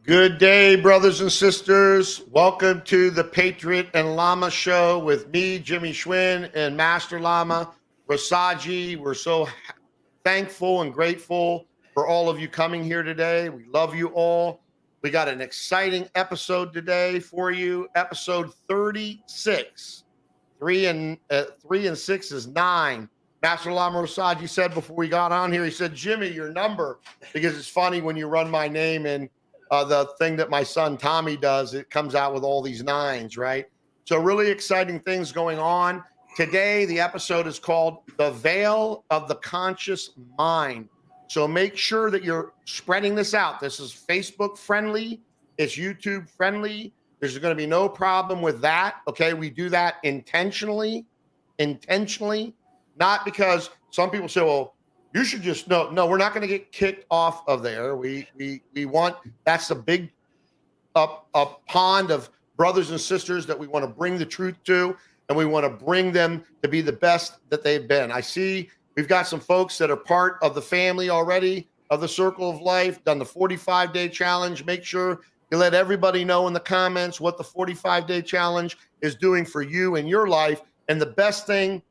Good day, brothers and sisters. Welcome to the Patriot and Lama show with me, Jimmie Schwinn, and Master Lama, Rasaji. We're so thankful and grateful for all of you coming here today. We love you all. We got an exciting episode today for you, episode 36. Three and six is 9. Master Lama Rasaji said before we got on here, he said, Jimmie, your number, because it's funny when you run my name in the thing that my son Tommy does, it comes out with all these 9s, right? So really exciting things going on. Today, the episode is called The Veil of the Conscious Mind. So make sure that you're spreading this out. This is Facebook friendly. It's YouTube friendly. There's going to be no problem with that. Okay. We do that intentionally, not because some people say, well, you should just know. No, we're not going to get kicked off of there. We want, that's a big a pond of brothers and sisters that we want to bring the truth to, and we want to bring them to be the best that they've been. I see we've got some folks that are part of the family already, of the Circle of Life, done the 45-day challenge. Make sure you let everybody know in the comments what the 45-day challenge is doing for you in your life. And the best thing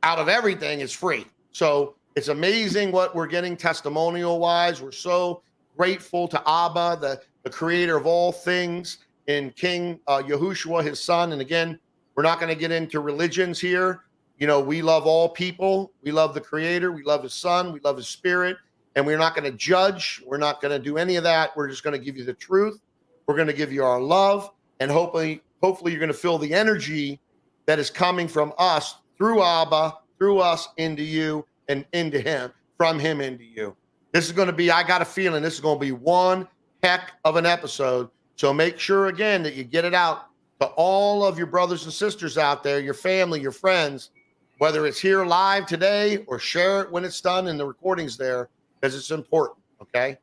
out of everything is free. So it's amazing what we're getting testimonial-wise. We're so grateful to Abba, the creator of all things, in King Yahushua, his son. And again, we're not going to get into religions here. You know, we love all people. We love the creator. We love his son. We love his spirit. And we're not going to judge. We're not going to do any of that. We're just going to give you the truth. We're going to give you our love. And hopefully you're going to feel the energy that is coming from us through Abba, through us into you, and into him, from him into you. This is going to be, I got a feeling this is going to be one heck of an episode. So make sure, again, that you get it out to all of your brothers and sisters out there, your family, your friends, whether it's here live today or share it when it's done and the recording's there, because it's important, okay?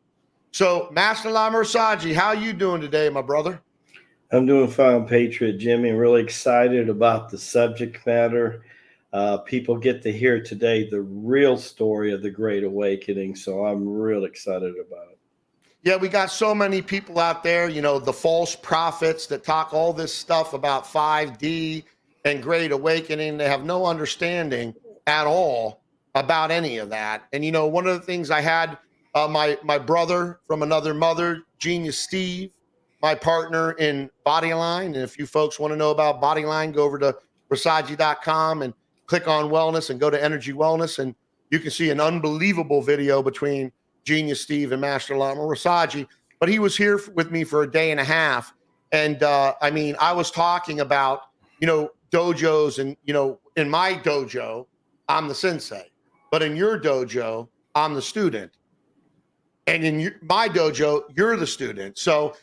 So, Master Lama Rasaji, how you doing today, my brother? I'm doing fine, Patriot Jimmie. I'm really excited about the subject matter. People get to hear today the real story of the Great Awakening, so I'm real excited about it. Yeah, we got so many people out there, you know, the false prophets that talk all this stuff about 5D and Great Awakening. They have no understanding at all about any of that. And, you know, one of the things I had my brother from another mother, Genius Steve, my partner in Bodyline. And if you folks want to know about Bodyline, go over to Rasaji.com and click on wellness and go to energy wellness. And you can see an unbelievable video between Genius Steve and Master Lama Rasaji. But he was here with me for a day and a half. And I mean, I was talking about, you know, dojos, and, you know, in my dojo, I'm the sensei. But in your dojo, I'm the student. And in my dojo, you're the student. So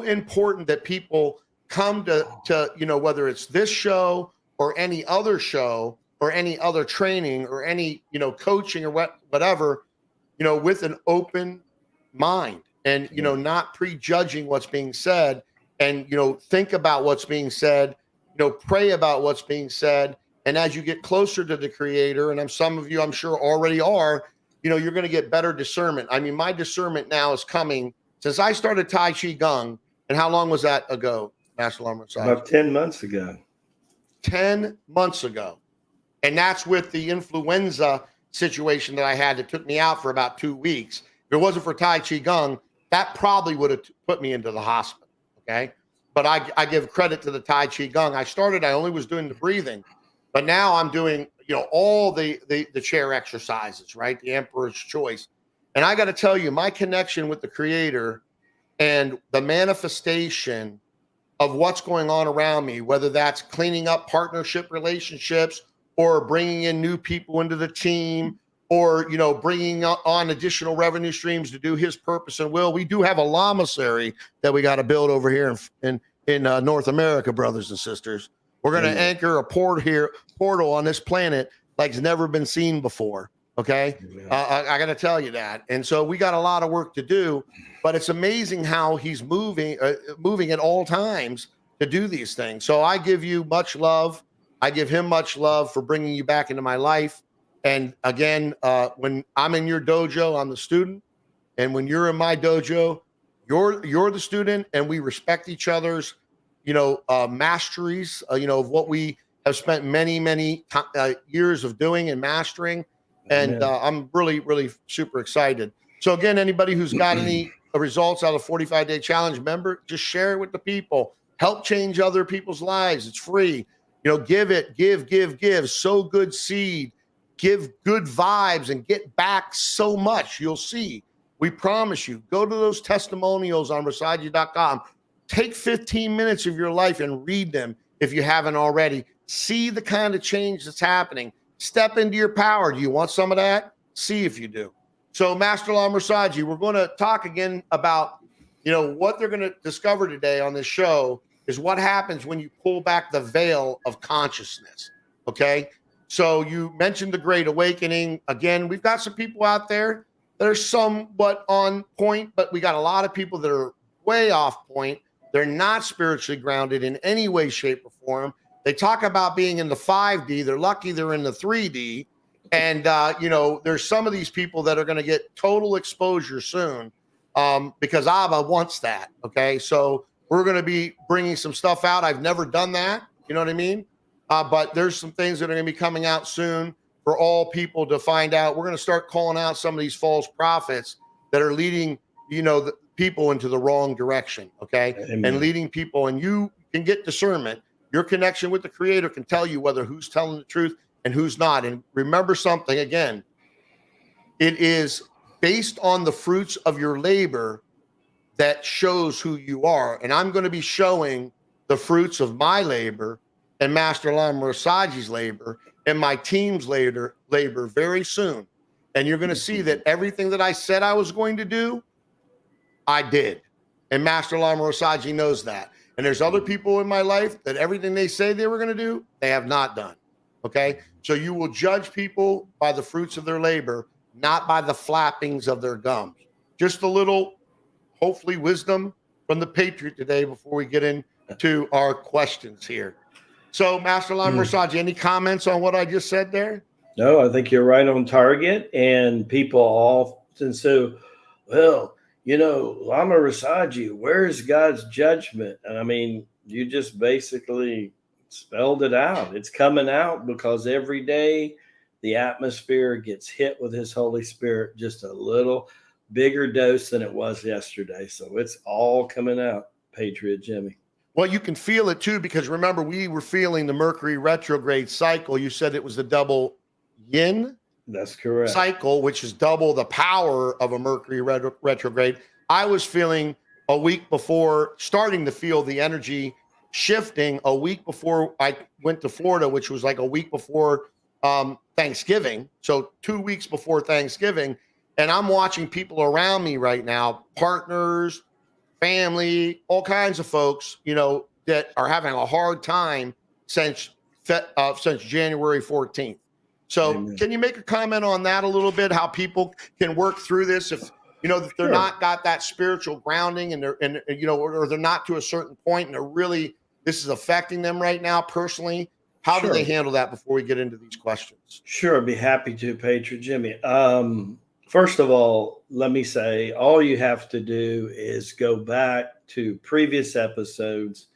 important that people come to, you know, whether it's this show or any other show or any other training or any, you know, coaching or whatever, you know, with an open mind and, you know, not prejudging what's being said, and, you know, think about what's being said, you know, pray about what's being said. And as you get closer to the creator, and some of you, I'm sure, already are, you know, you're going to get better discernment. I mean, my discernment now is coming since I started Tai Chi Gong. And how long was that ago, Master Lama Rasaji? About 10 months ago. 10 months ago. And that's with the influenza situation that I had that took me out for about 2 weeks. If it wasn't for Tai Chi Gong, that probably would have put me into the hospital, okay? But I give credit to the Tai Chi Gong. I only was doing the breathing, but now I'm doing, you know, all the chair exercises, right? The Emperor's Choice. And I got to tell you, my connection with the creator and the manifestation of what's going on around me, whether that's cleaning up partnership relationships or bringing in new people into the team, or, you know, bringing on additional revenue streams to do his purpose and will. We do have a lamasery that we got to build over here in North America, brothers and sisters. We're going to anchor a portal on this planet like it's never been seen before. Okay. I got to tell you that. And so we got a lot of work to do, but it's amazing how he's moving at all times to do these things. So I give you much love. I give him much love for bringing you back into my life. And again, when I'm in your dojo, I'm the student. And when you're in my dojo, You're the student, and we respect each other's, masteries, of what we have spent many years of doing and mastering. And I'm really, really super excited. So again, anybody who's got any results out of 45-day challenge, member, just share it with the people. Help change other people's lives. It's free. Give. Sow good seed. Give good vibes and get back so much. You'll see. We promise you. Go to those testimonials on Rasaji.com. Take 15 minutes of your life and read them if you haven't already. See the kind of change that's happening. Step into your power. Do you want some of that? See if you do. So, Master Lama Rasaji, we're going to talk again about, what they're going to discover today on this show is what happens when you pull back the veil of consciousness. Okay? So you mentioned the Great Awakening. Again, we've got some people out there that are somewhat on point, but we got a lot of people that are way off point. They're not spiritually grounded in any way, shape, or form. They talk about being in the 5D. They're lucky they're in the 3D. And, there's some of these people that are going to get total exposure soon because Abba wants that. Okay. So we're going to be bringing some stuff out. I've never done that. You know what I mean? But there's some things that are going to be coming out soon for all people to find out. We're going to start calling out some of these false prophets that are leading, the people into the wrong direction. Okay. Amen. And leading people, and you can get discernment. Your connection with the Creator can tell you whether who's telling the truth and who's not. And remember something again, it is based on the fruits of your labor that shows who you are. And I'm going to be showing the fruits of my labor and Master Lama Rasaji's labor and my team's labor very soon. And you're going to see that everything that I said I was going to do, I did. And Master Lama Rasaji knows that. And there's other people in my life that everything they say they were going to do, they have not done. Okay. So you will judge people by the fruits of their labor, not by the flappings of their gums. Just a little, hopefully, wisdom from the Patriot today before we get into our questions here. So, Master Lama Rasaji, any comments on what I just said there? No, I think you're right on target. And people often say, well, Lama Rasaji, where's God's judgment? And I mean, you just basically spelled it out. It's coming out because every day the atmosphere gets hit with his Holy Spirit, just a little bigger dose than it was yesterday. So it's all coming out, Patriot Jimmie. Well, you can feel it too, because remember, we were feeling the Mercury retrograde cycle. You said it was the double yin. That's correct. Cycle, which is double the power of a Mercury retrograde. I was feeling a week before, starting to feel the energy shifting a week before I went to Florida, which was like a week before Thanksgiving. So 2 weeks before Thanksgiving. And I'm watching people around me right now, partners, family, all kinds of folks, that are having a hard time since January 14th. So Amen. Can you make a comment on that a little bit? How people can work through this if if they're Sure. not got that spiritual grounding and or they're not to a certain point and they're really, this is affecting them right now personally. How do they handle that before we get into these questions? Sure, I'd be happy to, Patriot Jimmie. First of all, let me say, all you have to do is go back to previous episodes,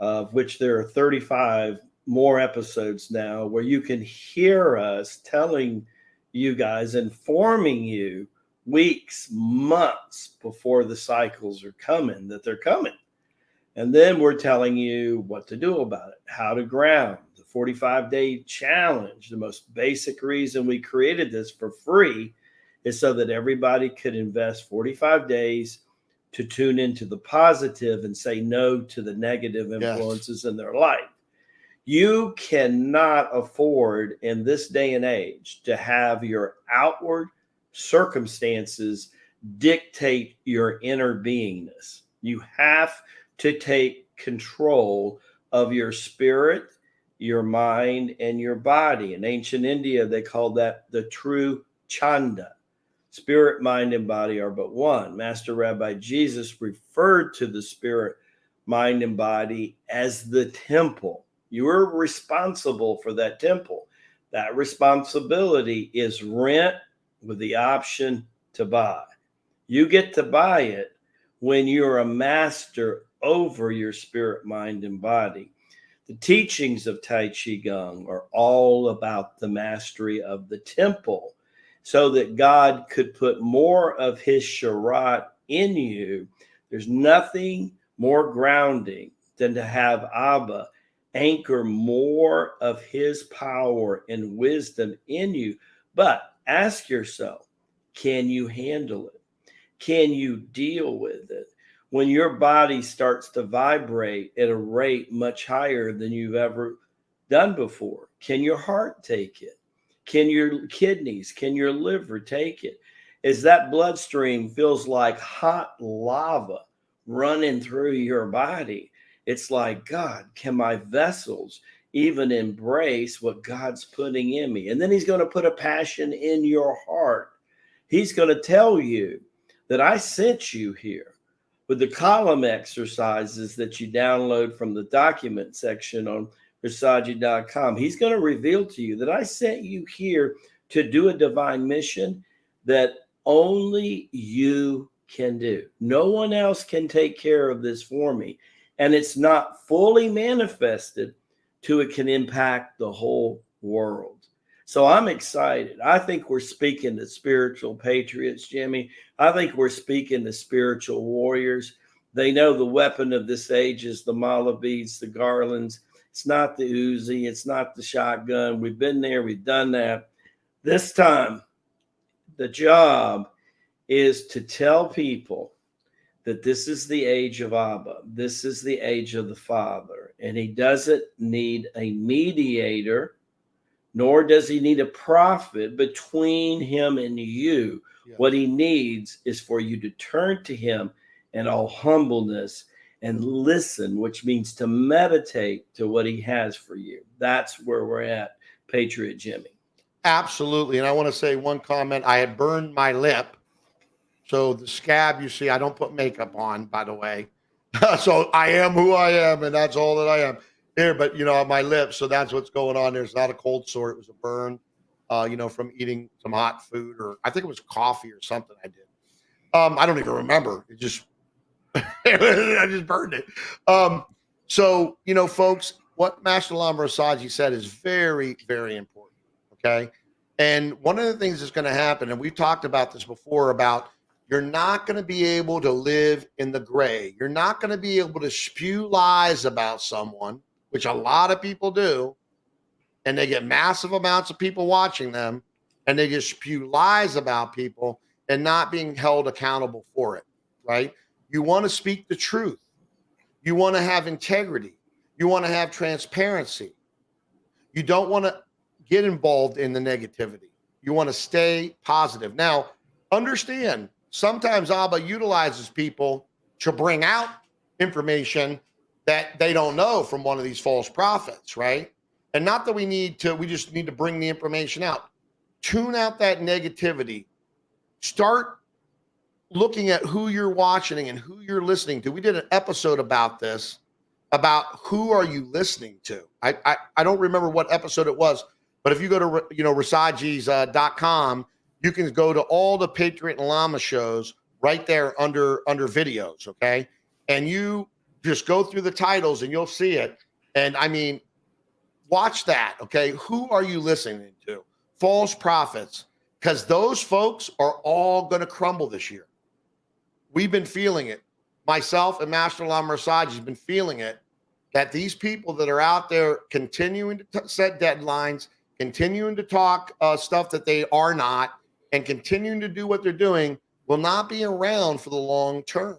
of which there are 35 more episodes now, where you can hear us telling you guys, informing you weeks, months before the cycles are coming, that they're coming. And then we're telling you what to do about it, how to ground, the 45-day challenge. The most basic reason we created this for free is so that everybody could invest 45 days to tune into the positive and say no to the negative influences in their life. You cannot afford in this day and age to have your outward circumstances dictate your inner beingness. You have to take control of your spirit, your mind, and your body. In ancient India, they called that the true chanda. Spirit, mind, and body are but one. Master Rabbi Jesus referred to the spirit, mind, and body as the temple. You are responsible for that temple. That responsibility is rent with the option to buy. You get to buy it when you're a master over your spirit, mind, and body. The teachings of Tai Chi Gong are all about the mastery of the temple so that God could put more of his Sharat in you. There's nothing more grounding than to have Abba anchor more of his power and wisdom in you. But ask yourself, can you handle it? Can you deal with it? When your body starts to vibrate at a rate much higher than you've ever done before, can your heart take it? Can your kidneys, can your liver take it? As that bloodstream feels like hot lava running through your body, it's like, God, can my vessels even embrace what God's putting in me? And then he's going to put a passion in your heart. He's going to tell you that I sent you here with the column exercises that you download from the document section on Rasaji.com. He's going to reveal to you that I sent you here to do a divine mission that only you can do. No one else can take care of this for me. And it's not fully manifested till it can impact the whole world. So I'm excited. I think we're speaking to spiritual patriots, Jimmie. I think we're speaking to spiritual warriors. They know the weapon of this age is the mala beads, the garlands. It's not the Uzi. It's not the shotgun. We've been there. We've done that. This time, the job is to tell people that this is the age of Abba. This is the age of the Father. And he doesn't need a mediator, nor does he need a prophet between him and you. Yeah. What he needs is for you to turn to him in all humbleness and listen, which means to meditate to what he has for you. That's where we're at, Patriot Jimmie. Absolutely. And I want to say one comment. I had burned my lip. So the scab, you see, I don't put makeup on, by the way. So I am who I am, and that's all that I am. Here, but on my lips, so that's what's going on there. It's not a cold sore; it was a burn, from eating some hot food, or I think it was coffee or something I did. I don't even remember. It just, I just burned it. So folks, what Master Lama Rasaji said is very, very important. Okay, and one of the things that's going to happen, and we've talked about this before, about you're not going to be able to live in the gray. You're not going to be able to spew lies about someone, which a lot of people do, and they get massive amounts of people watching them, and they just spew lies about people and not being held accountable for it, right? You want to speak the truth. You want to have integrity. You want to have transparency. You don't want to get involved in the negativity. You want to stay positive. Now, understand, sometimes Abba utilizes people to bring out information that they don't know from one of these false prophets, right? And not that we just need to bring the information out. Tune out that negativity. Start looking at who you're watching and who you're listening to. We did an episode about this, about who are you listening to. I don't remember what episode it was, but if you go to Rasaji's.com, you can go to all the Patriot and Lama shows right there under videos, okay? And you just go through the titles and you'll see it. And I mean, watch that, okay? Who are you listening to? False prophets, because those folks are all going to crumble this year. We've been feeling it. Myself and Master Lama Rasaji has been feeling it, that these people that are out there continuing to set deadlines, continuing to talk stuff that they are not, and continuing to do what they're doing will not be around for the long term.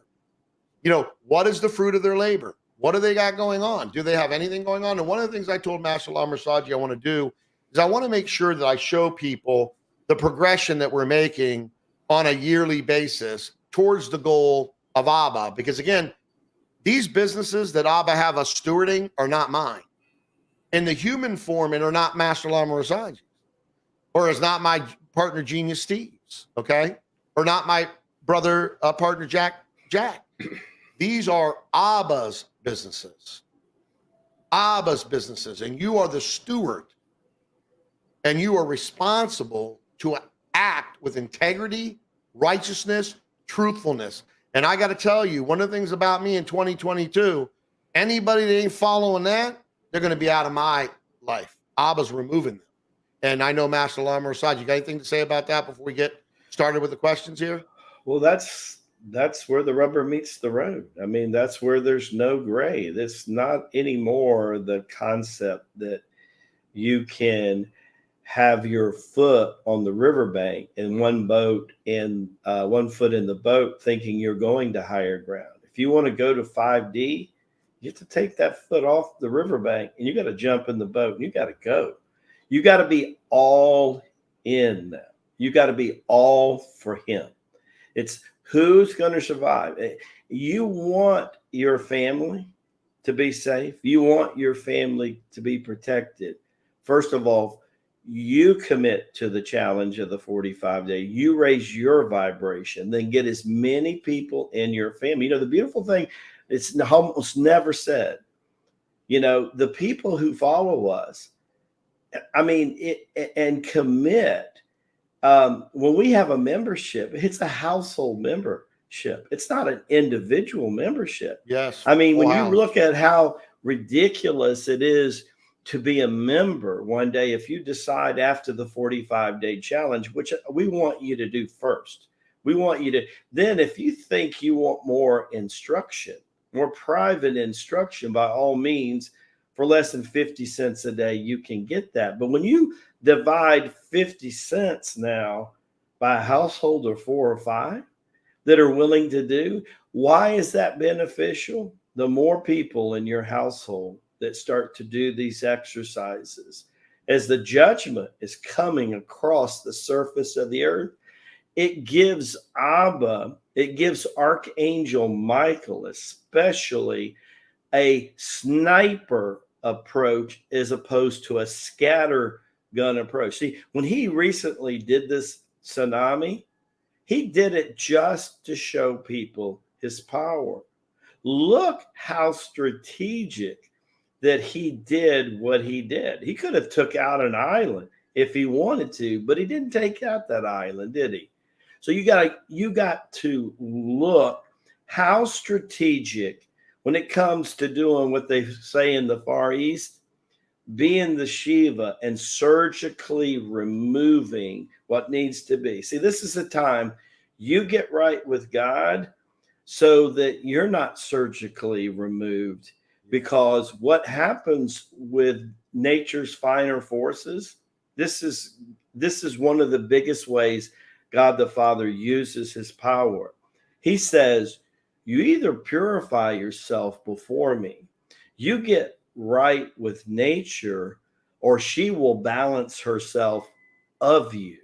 What is the fruit of their labor? What do they got going on? Do they have anything going on? And one of the things I told Master Lama Rasaji I want to do is I want to make sure that I show people the progression that we're making on a yearly basis towards the goal of Abba. Because again, these businesses that Abba have us stewarding are not mine. In the human form, and are not Master Lama Rasaji's, or is not my partner Genius Steve's, okay? Or not my brother partner Jack. These are Abba's businesses. Abba's businesses, and you are the steward, and you are responsible to act with integrity, righteousness, truthfulness. And I got to tell you, one of the things about me in 2022, anybody that ain't following that, they're going to be out of my life. Abba's removing them. And I know Master Lama Rasaji, you got anything to say about that before we get started with the questions here? Well, that's where the rubber meets the road. I mean, that's where there's no gray. It's not anymore the concept that you can have your foot on the riverbank in one boat and 1 foot in the boat thinking you're going to higher ground. If you want to go to 5D, you have to take that foot off the riverbank and you got to jump in the boat and you got to go. You got to be all in now. You got to be all for him. It's who's going to survive. You want your family to be safe. You want your family to be protected. First of all, you commit to the challenge of the 45-day. You raise your vibration, then get as many people in your family. You know, the beautiful thing, it's almost never said, you know, the people who follow us, I mean, and commit. When we have a membership, it's a household membership. It's not an individual membership. Yes. I mean, when you look at how ridiculous it is to be a member one day, if you decide after the 45-day challenge, which we want you to do first, we want you to, then if you think you want more instruction, more private instruction, by all means, for less than 50 cents a day, you can get that. But when you divide 50 cents now by a household of 4 or 5 that are willing to do, why is that beneficial? The more people in your household that start to do these exercises, as the judgment is coming across the surface of the earth, it gives Abba, it gives Archangel Michael especially a sniper approach as opposed to a scatter gun approach. See, when he recently did this tsunami, he did it just to show people his power. Look how strategic that he did what he did. He could have took out an island if he wanted to, but he didn't take out that island, did he? So you got to look how strategic when it comes to doing what they say in the Far East, being the Shiva and surgically removing what needs to be. See, this is the time you get right with God so that you're not surgically removed, because what happens with nature's finer forces, this is one of the biggest ways God the Father uses his power. He says, you either purify yourself before me, you get right with nature, or she will balance herself of you.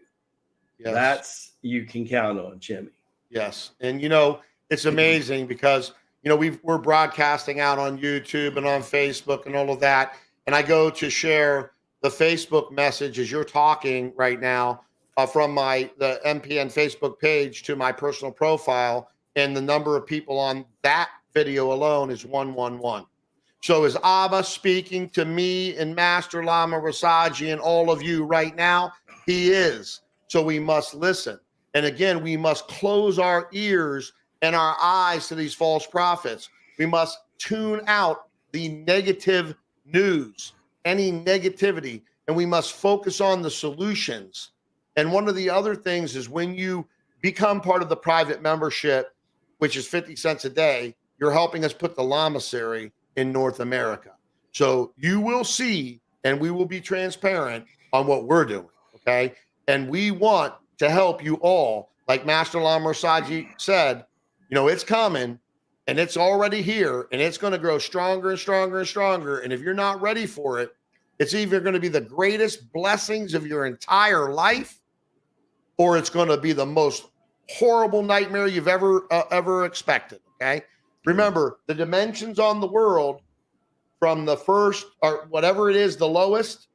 Yes. That's, you can count on, Jimmie. Yes. And, you know, it's amazing because, you know, we're broadcasting out on YouTube and on Facebook and all of that. And I go to share the Facebook message as you're talking right now from the MPN Facebook page to my personal profile. And the number of people on that video alone is 111. So is Abba speaking to me and Master Lama Rasaji and all of you right now? He is. So we must listen. And again, we must close our ears and our eyes to these false prophets. We must tune out the negative news, any negativity, and we must focus on the solutions. And one of the other things is when you become part of the private membership, which is 50 cents a day, you're helping us put the Lamasery in North America. So you will see, and we will be transparent on what we're doing, okay? And we want to help you all. Like Master Lama Rasaji said, you know, it's coming, and it's already here, and it's going to grow stronger and stronger and stronger. And if you're not ready for it, it's either going to be the greatest blessings of your entire life, or it's going to be the most horrible nightmare you've ever expected. Okay. Remember, the dimensions on the world, from the first or whatever it is, the lowest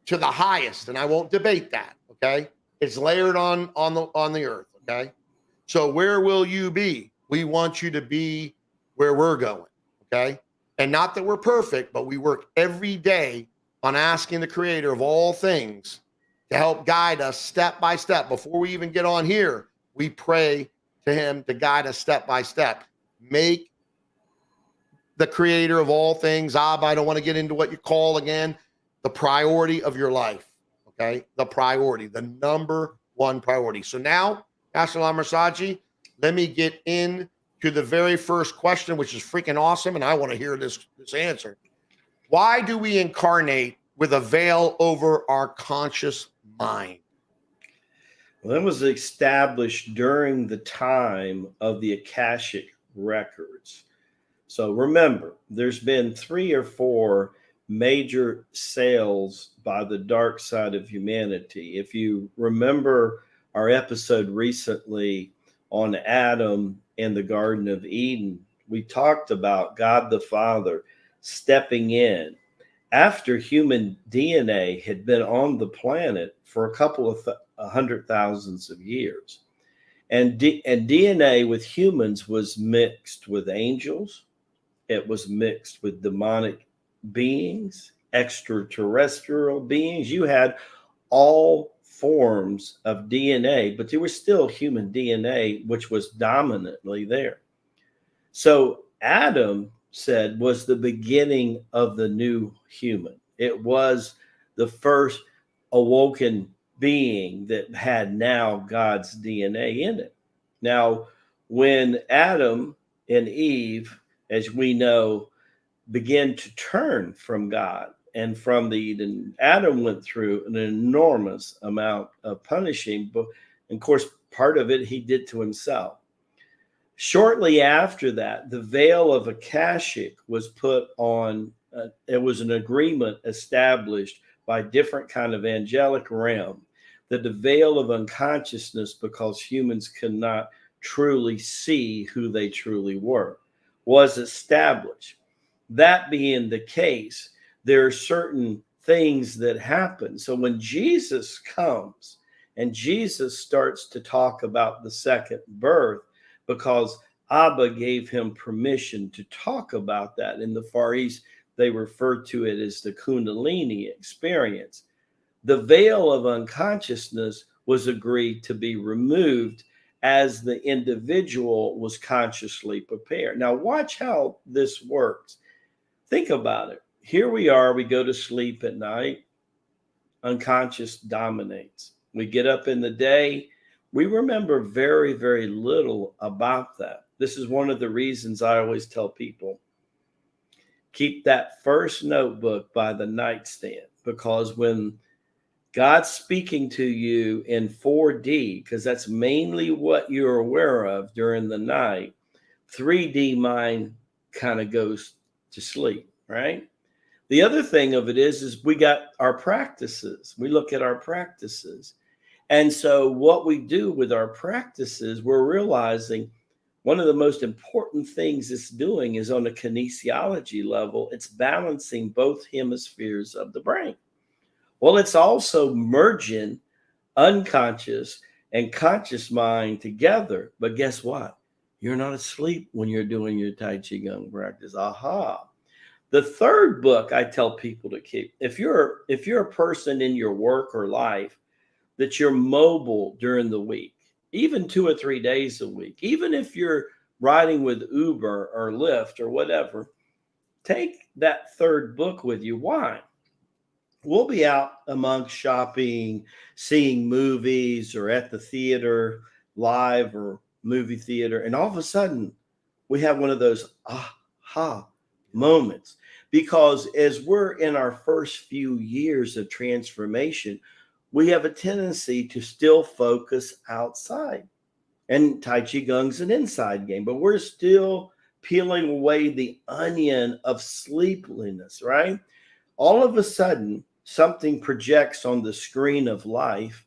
to the highest, and I won't debate that. Okay. It's layered on the earth. Okay. So where will you be? We want you to be where we're going. Okay. And not that we're perfect, but we work every day on asking the creator of all things to help guide us step by step. Before we even get on here, we pray to him to guide us step by step. Make the creator of all things, Abba, I don't want to get into what you call again, the priority of your life. Okay. The priority, the number one priority. So now, Pastor Lama Rasaji, let me get in to the very first question, which is freaking awesome. And I want to hear this answer. Why do we incarnate with a veil over our conscious mind? Well, that was established during the time of the Akashic records. So remember, there's been 3 or 4 major sales by the dark side of humanity. If you remember our episode recently on Adam and the Garden of Eden, we talked about God the Father stepping in after human DNA had been on the planet for a couple of 100,000s of years. And DNA with humans was mixed with angels. It was mixed with demonic beings, extraterrestrial beings. You had all forms of DNA, but there was still human DNA, which was dominantly there. So Adam said was the beginning of the new human. It was the first awoken being that had now God's DNA in it. Now, when Adam and Eve, as we know, began to turn from God and from the Eden, Adam went through an enormous amount of punishing, but of course, part of it he did to himself. Shortly after that, the veil of Akashic was put on. It was an agreement established by different kind of angelic realm that the veil of unconsciousness, because humans could not truly see who they truly were, was established. That being the case, there are certain things that happen. So when Jesus comes and Jesus starts to talk about the second birth, because Abba gave him permission to talk about that. In the Far East, they refer to it as the Kundalini experience. The veil of unconsciousness was agreed to be removed as the individual was consciously prepared. Now, watch how this works. Think about it. Here we are, we go to sleep at night, unconscious dominates. We get up in the day, we remember very, very little about that. This is one of the reasons I always tell people, keep that first notebook by the nightstand, because when God's speaking to you in 4D, because that's mainly what you're aware of during the night, 3D mind kind of goes to sleep, right? The other thing of it is we got our practices. We look at our practices. And so what we do with our practices, we're realizing one of the most important things it's doing is on a kinesiology level, it's balancing both hemispheres of the brain. Well, it's also merging unconscious and conscious mind together. But guess what? You're not asleep when you're doing your Tai Chi Gong practice. Aha. The third book I tell people to keep, if you're a person in your work or life that you're mobile during the week, even 2 or 3 days a week, even if you're riding with Uber or Lyft or whatever, take that third book with you. Why? We'll be out amongst shopping, seeing movies, or at the theater, live or movie theater, and all of a sudden we have one of those aha moments. Because as we're in our first few years of transformation, we have a tendency to still focus outside. And Tai Chi Gong's an inside game, but we're still peeling away the onion of sleepiness, right? All of a sudden, something projects on the screen of life,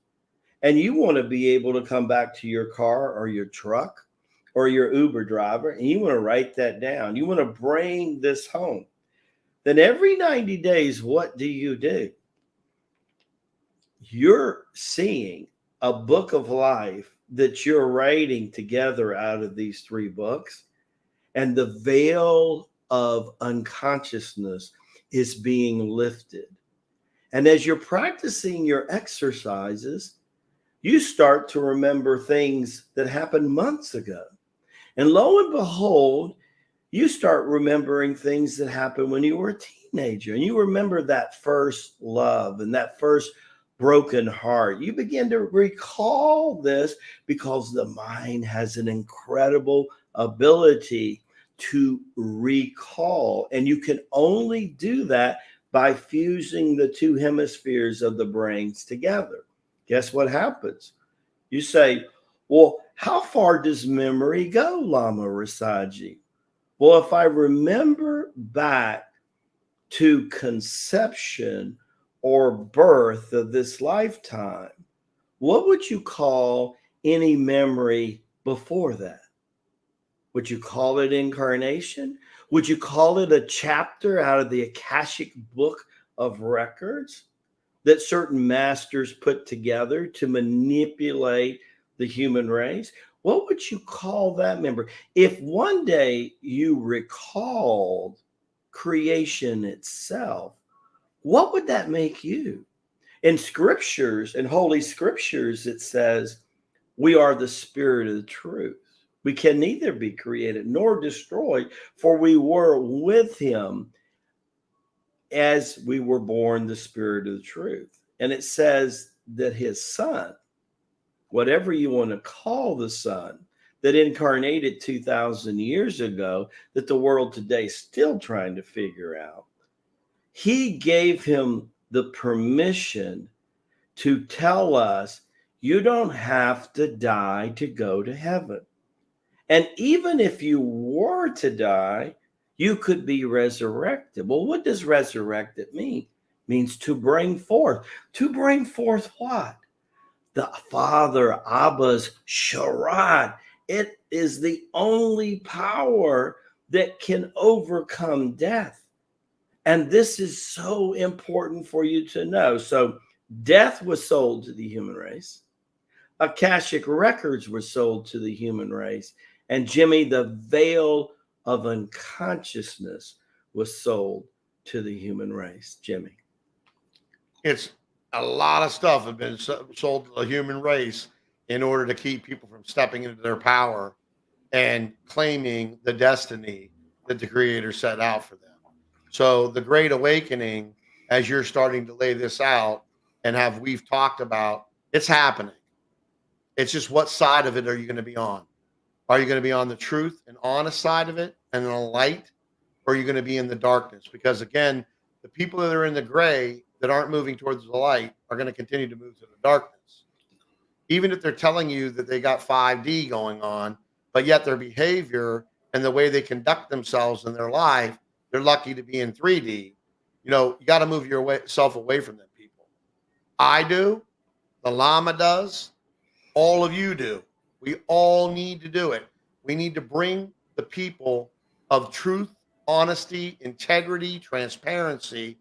and you want to be able to come back to your car or your truck or your Uber driver, and you want to write that down. You want to bring this home. Then every 90 days, what do? You're seeing a book of life that you're writing together out of these 3 books, and the veil of unconsciousness is being lifted. And as you're practicing your exercises, you start to remember things that happened months ago. And lo and behold, you start remembering things that happened when you were a teenager, and you remember that first love and that first broken heart. You begin to recall this because the mind has an incredible ability to recall, and you can only do that by fusing the two hemispheres of the brains together. Guess what happens? You say, well, how far does memory go, Lama Rasaji? Well, if I remember back to conception or birth of this lifetime, what would you call any memory before that? Would you call it incarnation? Would you call it a chapter out of the Akashic book of records that certain masters put together to manipulate the human race? What would you call that memory? If one day you recalled creation itself, what would that make you? In scriptures, in holy scriptures, it says, we are the spirit of the truth. We can neither be created nor destroyed, for we were with him as we were born the spirit of the truth. And it says that his son, whatever you want to call the son, that incarnated 2,000 years ago, that the world today is still trying to figure out, he gave him the permission to tell us, you don't have to die to go to heaven. And even if you were to die, you could be resurrected. Well, what does resurrected mean? It means to bring forth. To bring forth what? The Father, Abba's Sharad. It is the only power that can overcome death. And this is so important for you to know. So death was sold to the human race. Akashic records were sold to the human race. And Jimmie, the veil of unconsciousness was sold to the human race. Jimmie. It's a lot of stuff has been sold to the human race in order to keep people from stepping into their power and claiming the destiny that the Creator set out for them. So the Great Awakening, as you're starting to lay this out and we've talked about, it's happening. It's just what side of it are you going to be on? Are you going to be on the truth and honest side of it and the light, or are you going to be in the darkness? Because again, the people that are in the gray that aren't moving towards the light are going to continue to move to the darkness. Even if they're telling you that they got 5D going on, but yet their behavior and the way they conduct themselves in their life, they're lucky to be in 3D. You know, you got to move yourself away from them people. I do. The Lama does. All of you do. We all need to do it. We need to bring the people of truth, honesty, integrity, transparency,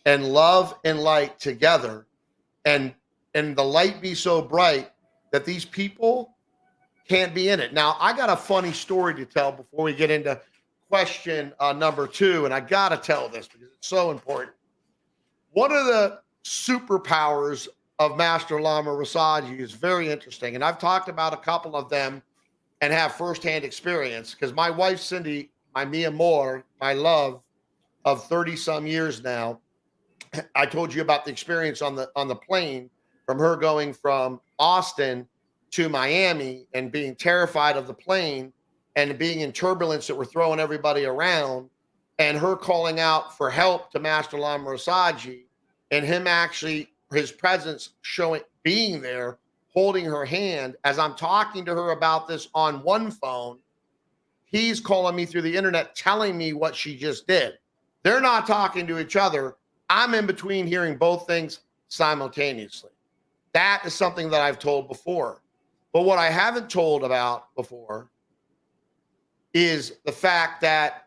and love and light together, and the light be so bright that these people can't be in it. Now, I got a funny story to tell before we get into question number 2, and I got to tell this because it's so important. One of the superpowers of Master Lama Rasaji is very interesting, and I've talked about a couple of them and have firsthand experience because my wife Cindy, my mi amor, my love of 30 some years now, I told you about the experience on the plane from her going from Austin to Miami and being terrified of the plane and being in turbulence that were throwing everybody around, and her calling out for help to Master Lama Rasaji, and him actually, his presence showing, being there, holding her hand as I'm talking to her about this on one phone. He's calling me through the internet, telling me what she just did. They're not talking to each other. I'm in between hearing both things simultaneously. That is something that I've told before. But what I haven't told about before is the fact that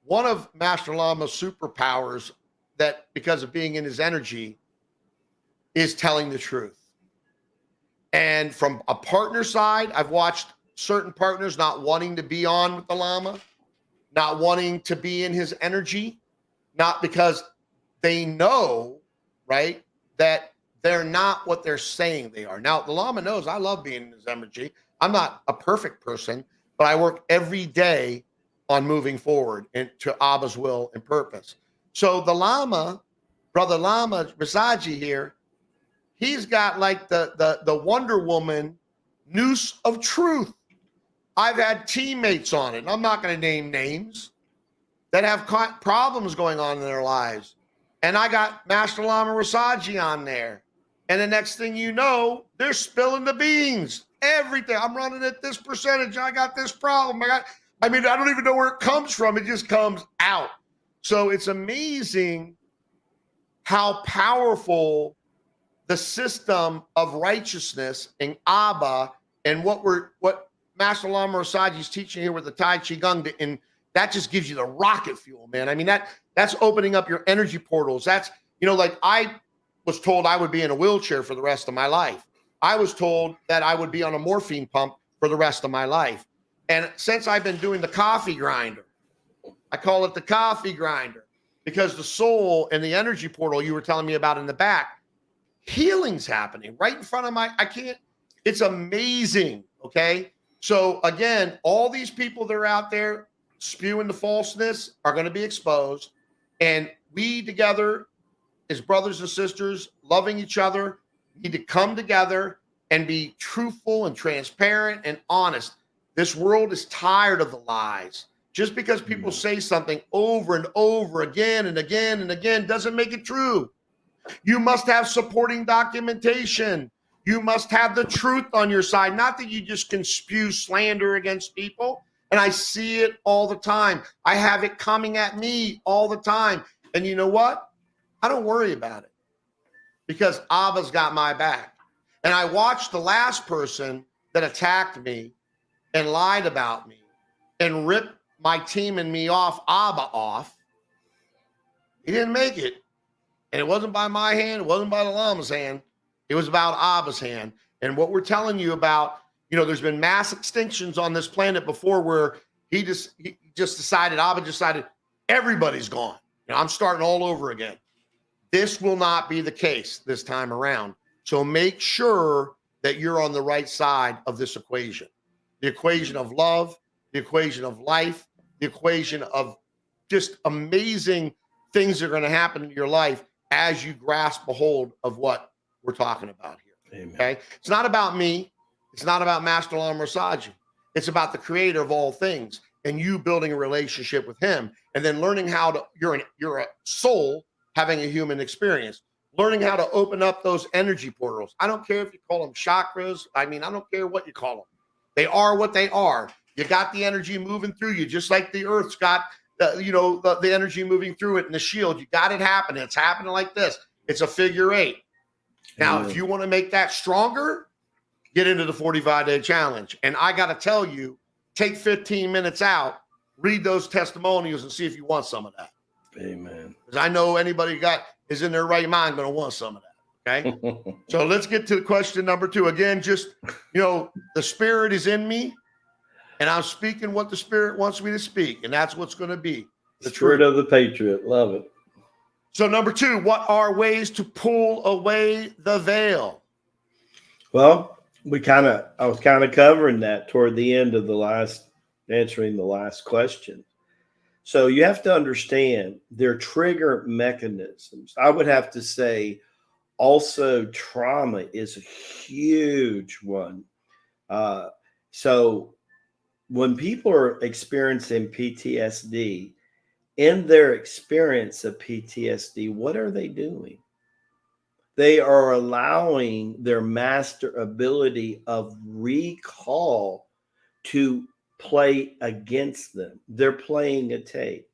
one of Master Lama's superpowers, that because of being in his energy, is telling the truth. And from a partner side, I've watched certain partners not wanting to be on with the Lama, not wanting to be in his energy, not because they know, right, that they're not what they're saying they are. Now, the Lama knows I love being in his energy. I'm not a perfect person, but I work every day on moving forward into Abba's will and purpose. So the Lama, brother Lama Rasaji here, he's got like the Wonder Woman noose of truth. I've had teammates on it, and I'm not going to name names, that have problems going on in their lives. And I got Master Lama Rasaji on there. And the next thing you know, they're spilling the beans. Everything. I'm running at this percentage. I got this problem. I don't even know where it comes from. It just comes out. So it's amazing how powerful the system of righteousness in Abba and what Master Lama Rasaji is teaching here with the Tai Chi Gong, and that just gives you the rocket fuel, man. I mean, that's opening up your energy portals. That's, like I was told I would be in a wheelchair for the rest of my life. I was told that I would be on a morphine pump for the rest of my life. And since I've been doing the coffee grinder, I call it the coffee grinder, because the soul and the energy portal you were telling me about in the back, healing's happening right in front of it's amazing. Okay. So again, all these people that are out there spewing the falseness are going to be exposed. And we together as brothers and sisters, loving each other, need to come together and be truthful and transparent and honest. This world is tired of the lies. Just because people say something over and over again and again and again doesn't make it true. You must have supporting documentation. You must have the truth on your side, not that you just can spew slander against people. And I see it all the time. I have it coming at me all the time. And you know what? I don't worry about it, because Abba's got my back. And I watched the last person that attacked me and lied about me and ripped my team and me off, Abba off. He didn't make it. And it wasn't by my hand. It wasn't by the Lama's hand. It was about Abba's hand. And what we're telling you about, there's been mass extinctions on this planet before, where he just decided, Abba decided, everybody's gone. I'm starting all over again. This will not be the case this time around. So make sure that you're on the right side of this equation. The equation of love, the equation of life, the equation of just amazing things that are going to happen in your life as you grasp a hold of what we're talking about here. Amen. Okay? It's not about me. It's not about Master Lama Rasaji. It's about the creator of all things and you building a relationship with him, and then learning how to, you're a soul having a human experience, learning how to open up those energy portals. I don't care if you call them chakras. I don't care what you call them. They are what they are. You got the energy moving through you, just like the earth's got the energy moving through it in the shield. You got it happening. It's happening like this. It's a figure 8. Now, if you want to make that stronger, get into the 45-day challenge. And I got to tell you, take 15 minutes out, read those testimonials, and see if you want some of that. Amen. Because I know anybody is in their right mind going to want some of that. Okay. So let's get to question number 2. Again, just, the spirit is in me, and I'm speaking what the spirit wants me to speak. And that's what's going to be the Spirit truth of the Patriot. Love it. So number 2, what are ways to pull away the veil? Well, I was kind of covering that toward the end of answering the last question. So you have to understand their trigger mechanisms. I would have to say also trauma is a huge one. So when people are experiencing PTSD, in their experience of PTSD, what are they doing? They are allowing their master ability of recall to play against them. They're playing a tape.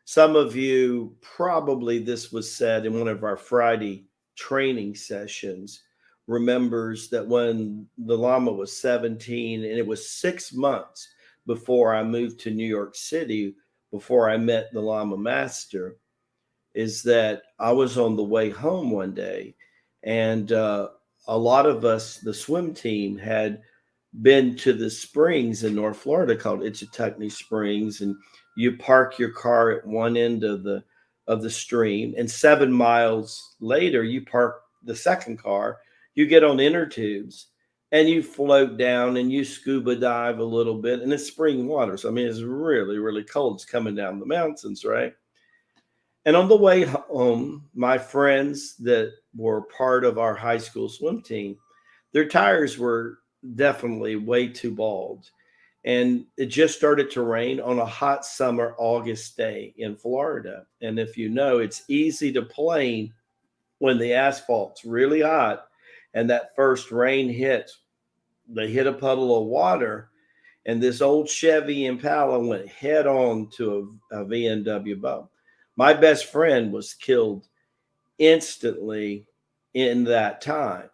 Some of you, probably this was said in one of our Friday training sessions, remembers that when the Lama was 17, and it was 6 months before I moved to New York City, before I met the Lama Master, is that I was on the way home one day, and a lot of us, the swim team, had been to the springs in North Florida called Itchituckney Springs, and you park your car at one end of the stream, and 7 miles later you park the second car, you get on inner tubes and you float down and you scuba dive a little bit, and it's spring water. So, I mean, it's really, really cold. It's coming down the mountains, right? And on the way home, my friends that were part of our high school swim team, their tires were definitely way too bald. And it just started to rain on a hot summer August day in Florida. And if you know, it's easy to plane when the asphalt's really hot and that first rain hits. They hit a puddle of water, and this old Chevy Impala went head on to a VW bump. My best friend was killed instantly in that time.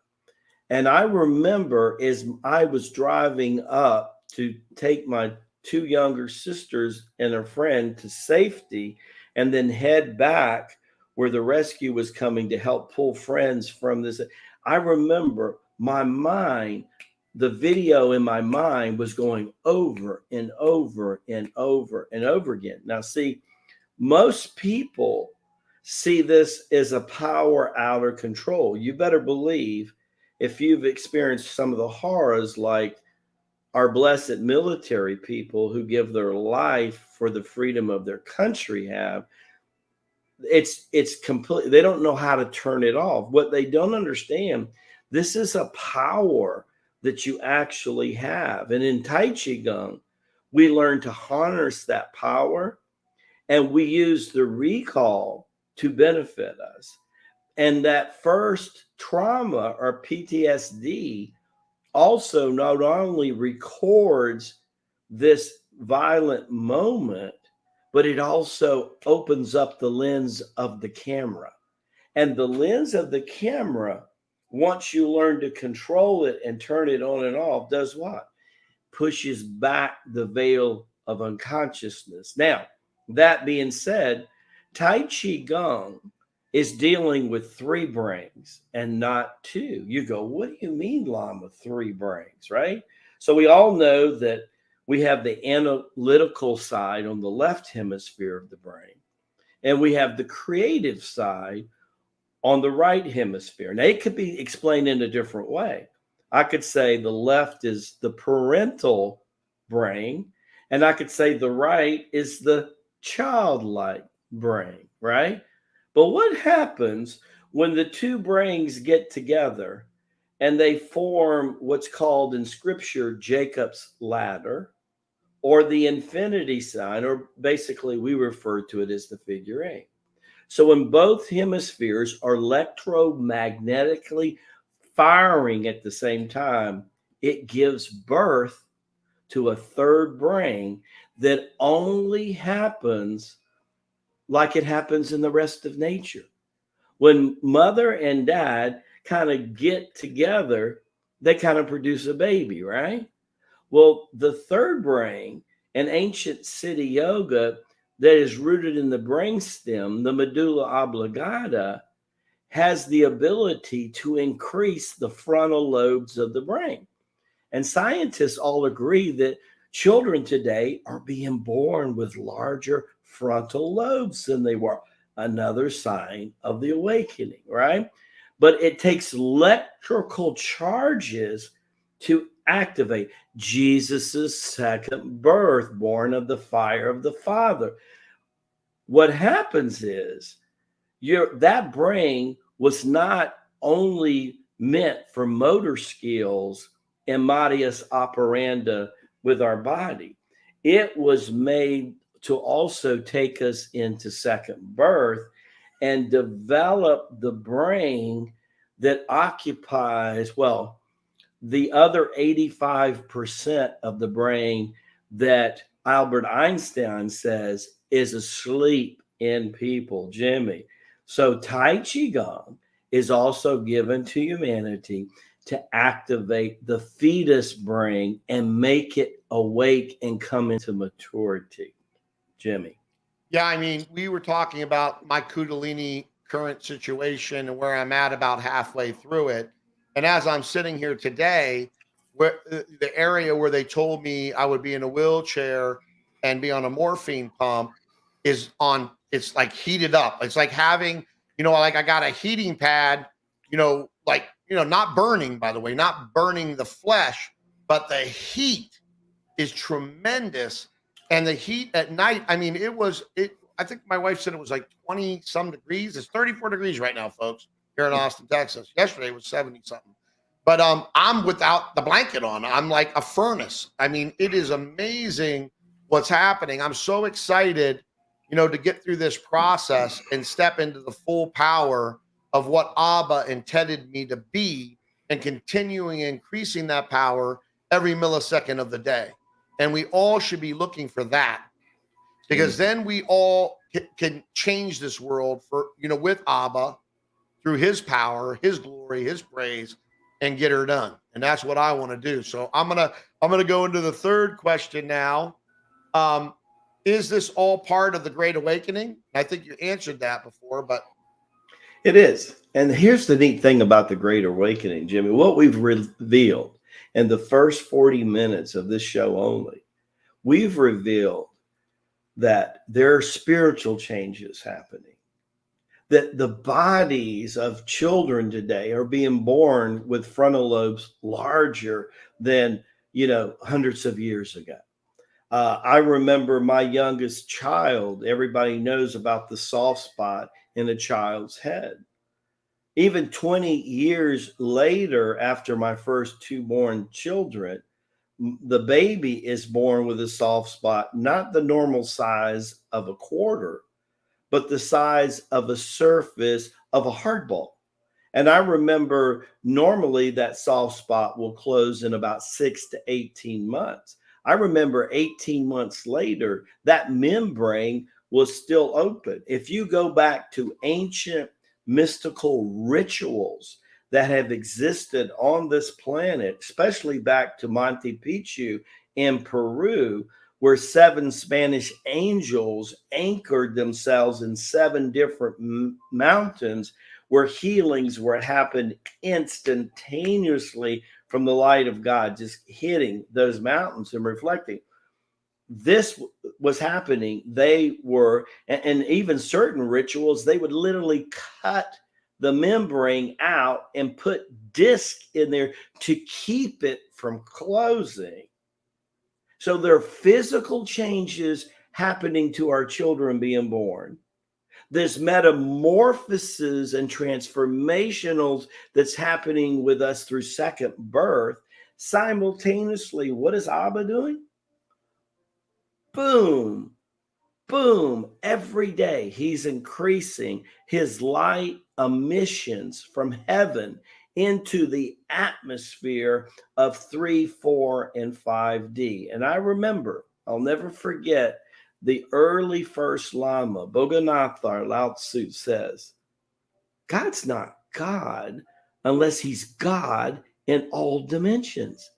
And I remember as I was driving up to take my two younger sisters and a friend to safety and then head back where the rescue was coming to help pull friends from this. I remember my mind, the video in my mind was going over and over and over and over again. Now, see, most people see this as a power out of control. You better believe if you've experienced some of the horrors like our blessed military people who give their life for the freedom of their country have, it's complete. They don't know how to turn it off. What they don't understand, this is a power that you actually have. And in Tai Chi Gong, we learn to harness that power, and we use the recall to benefit us. And that first trauma or PTSD also not only records this violent moment, but it also opens up the lens of the camera. And the lens of the camera, once you learn to control it and turn it on and off, does what? Pushes back the veil of unconsciousness. Now, that being said, Tai Chi Gong is dealing with three brains and not two. You go, what do you mean, Lama, three brains, right? So we all know that we have the analytical side on the left hemisphere of the brain, and we have the creative side on the right hemisphere. Now, it could be explained in a different way. I could say the left is the parental brain, and I could say the right is the childlike brain, right? But what happens when the two brains get together and they form what's called in scripture Jacob's ladder or the infinity sign, or basically we refer to it as the figure eight? So when both hemispheres are electromagnetically firing at the same time, it gives birth to a third brain that only happens like it happens in the rest of nature. When mother and dad kind of get together, they kind of produce a baby, right? Well, the third brain in ancient city yoga that is rooted in the brainstem, the medulla oblongata, has the ability to increase the frontal lobes of the brain. And scientists all agree that children today are being born with larger frontal lobes than they were. Another sign of the awakening, right? But it takes electrical charges to activate Jesus's second birth, born of the fire of the Father. What happens is that brain was not only meant for motor skills and modus operandi with our body. It was made to also take us into second birth and develop the brain that occupies, well, the other 85% of the brain that Albert Einstein says is asleep in people, Jimmie. So Tai Chi Gong is also given to humanity to activate the fetus brain and make it awake and come into maturity. Jimmie. Yeah, I mean, we were talking about my Kundalini current situation and where I'm at about halfway through it. And as I'm sitting here today, where the area where they told me I would be in a wheelchair and be on a morphine pump is on, it's like heated up. It's like having, like I got a heating pad not burning, by the way, not burning the flesh, but the heat is tremendous. And the heat at night, I mean, I think my wife said it was like 20 some degrees. It's 34 degrees right now, folks, here in Austin, Texas. Yesterday it was 70 something. But I'm without the blanket on. I'm like a furnace. I mean, it is amazing what's happening. I'm so excited, to get through this process and step into the full power of what Abba intended me to be, and continuing increasing that power every millisecond of the day. And we all should be looking for that, because then we all can change this world with Abba through his power, his glory, his praise, and get her done. And that's what I want to do. So I'm gonna go into the third question now. Is this all part of the Great Awakening? I think you answered that before, but it is. And here's the neat thing about the Great Awakening, Jimmie. What we've revealed in the first 40 minutes of this show only, we've revealed that there are spiritual changes happening, that the bodies of children today are being born with frontal lobes larger than, hundreds of years ago. I remember my youngest child, everybody knows about the soft spot in a child's head. Even 20 years later, after my first two born children, the baby is born with a soft spot, not the normal size of a quarter, but the size of a surface of a hard ball. And I remember normally that soft spot will close in about 6 to 18 months. I remember 18 months later, that membrane was still open. If you go back to ancient mystical rituals that have existed on this planet, especially back to Monte Picchu in Peru, where 7 Spanish angels anchored themselves in 7 different mountains, where healings were happened instantaneously from the light of God, just hitting those mountains and reflecting. This was happening. They were, and even certain rituals, they would literally cut the membrane out and put disc in there to keep it from closing. So there are physical changes happening to our children being born. There's metamorphoses and transformationals that's happening with us through second birth. Simultaneously, what is Abba doing? Boom, boom. Every day he's increasing his light emissions from heaven into the atmosphere of 3, 4, and 5D. And I remember, I'll never forget, the early first Lama, Boganathar Lao Tzu, says, God's not God unless he's God in all dimensions.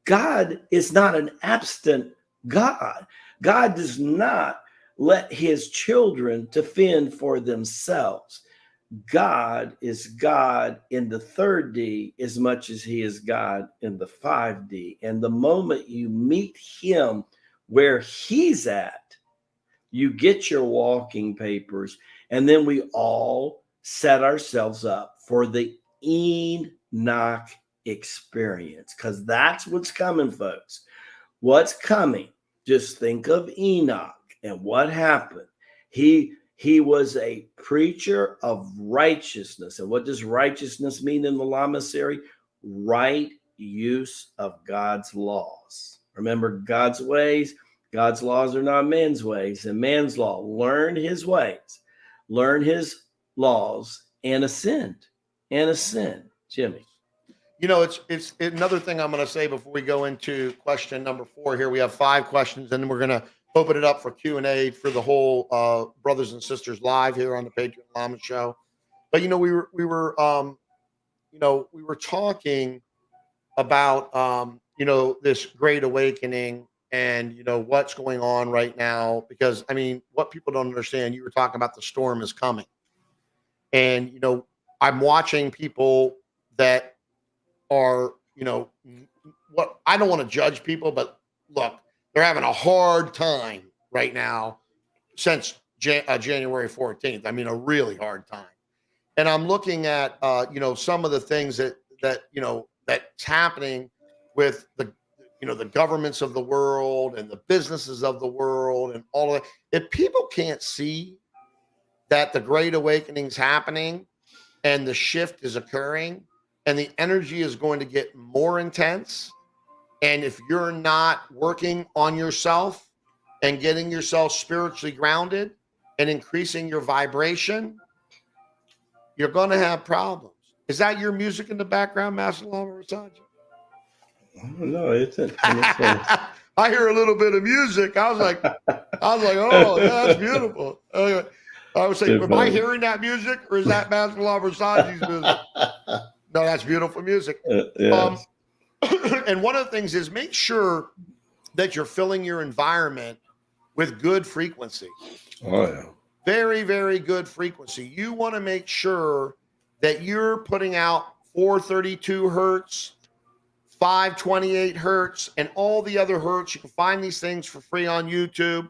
God is not an absent God. God does not let his children to fend for themselves. God is God in the 3D as much as he is God in the 5D. And the moment you meet him where he's at, you get your walking papers, and then we all set ourselves up for the Enoch experience, because that's what's coming, folks. What's coming? Just think of Enoch and what happened. He was a preacher of righteousness. And what does righteousness mean in the Lama series? Right use of God's laws. Remember, God's ways, God's laws are not men's ways, and man's law. Learn his ways, learn his laws, and ascend. Jimmie. It's another thing I'm going to say before we go into question number 4 here. We have 5 questions, and then we're going to open it up for Q&A for the whole brothers and sisters live here on the Patriot Lama show. But we were talking about this great awakening and what's going on right now, because what people don't understand, you were talking about the storm is coming, and I'm watching people that are what, I don't want to judge people, but look, they're having a hard time right now since January 14th. A really hard time. and I'm looking at some of the things that's happening with the governments of the world and the businesses of the world and all of that. If people can't see that the Great Awakening's happening and the shift is occurring and the energy is going to get more intense, and if you're not working on yourself and getting yourself spiritually grounded and increasing your vibration, you're going to have problems. Is that your music in the background, Master Lama Rasaji? No, it's it. I hear a little bit of music. I was like, oh, yeah, that's beautiful. I was saying, am I hearing that music, or is that Master Lama Rasaji's music? No, that's beautiful music. Yes. And one of the things is make sure that you're filling your environment with good frequency. Oh, yeah. Very, very good frequency. You want to make sure that you're putting out 432 hertz, 528 hertz, and all the other hertz. You can find these things for free on YouTube.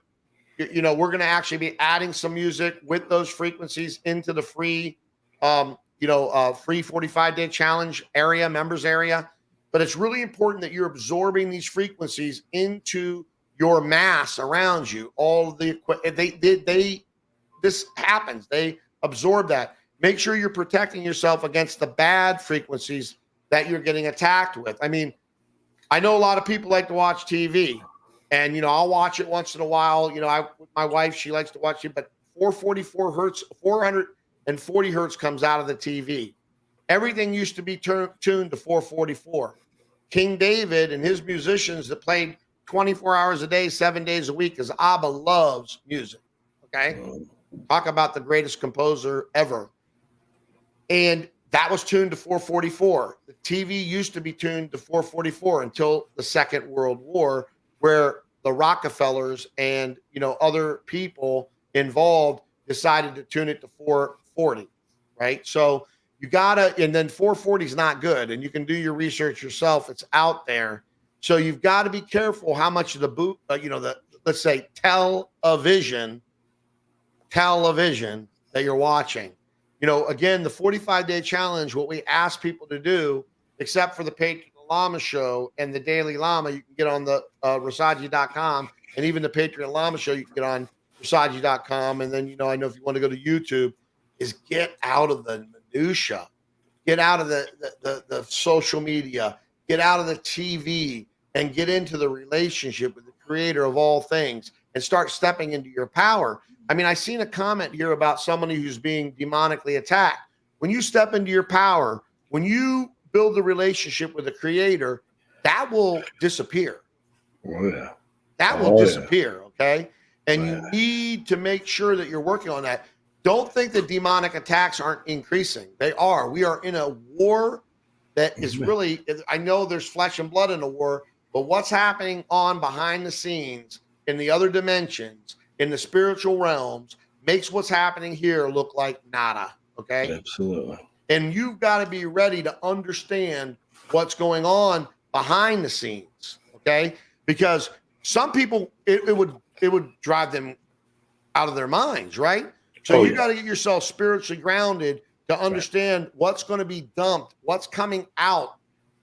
We're going to actually be adding some music with those frequencies into the free, free 45-day challenge area, members area. But it's really important that you're absorbing these frequencies into your mass around you. All the this happens. They absorb that. Make sure you're protecting yourself against the bad frequencies that you're getting attacked with. I mean, I know a lot of people like to watch TV, and I'll watch it once in a while. My wife, she likes to watch it, but 444 hertz, 440 hertz comes out of the TV. Everything used to be tuned to 444. King David and his musicians that played 24 hours a day, 7 days a week, because Abba loves music. Okay. Talk about the greatest composer ever. And that was tuned to 444. The TV used to be tuned to 444 until the Second World War, where the Rockefellers and other people involved decided to tune it to 440, right? So you gotta, and then 440 is not good, and you can do your research yourself. It's out there, so you've got to be careful how much of the let's say television that you're watching. Again, the 45-day challenge, what we ask people to do, except for the Patriot Lama show and the Daily Lama, you can get on the Rasaji.com, and even the Patriot Lama show, you can get on Rasaji.com. And then, I know if you want to go to YouTube, is get out of the minutia, get out of the social media, get out of the TV, and get into the relationship with the creator of all things and start stepping into your power. I mean, I seen a comment here about somebody who's being demonically attacked. When you step into your power, when you build the relationship with the creator, that will disappear. Oh, yeah. That will disappear, okay? And you need to make sure that you're working on that. Don't think that demonic attacks aren't increasing. They are. We are in a war that is really, I know there's flesh and blood in a war, but what's happening on behind the scenes in the other dimensions, in the spiritual realms, makes what's happening here look like nada, okay? Absolutely. And you've got to be ready to understand what's going on behind the scenes, okay? Because some people, it would drive them out of their minds, right? So you got to get yourself spiritually grounded to understand what's going to be dumped, what's coming out,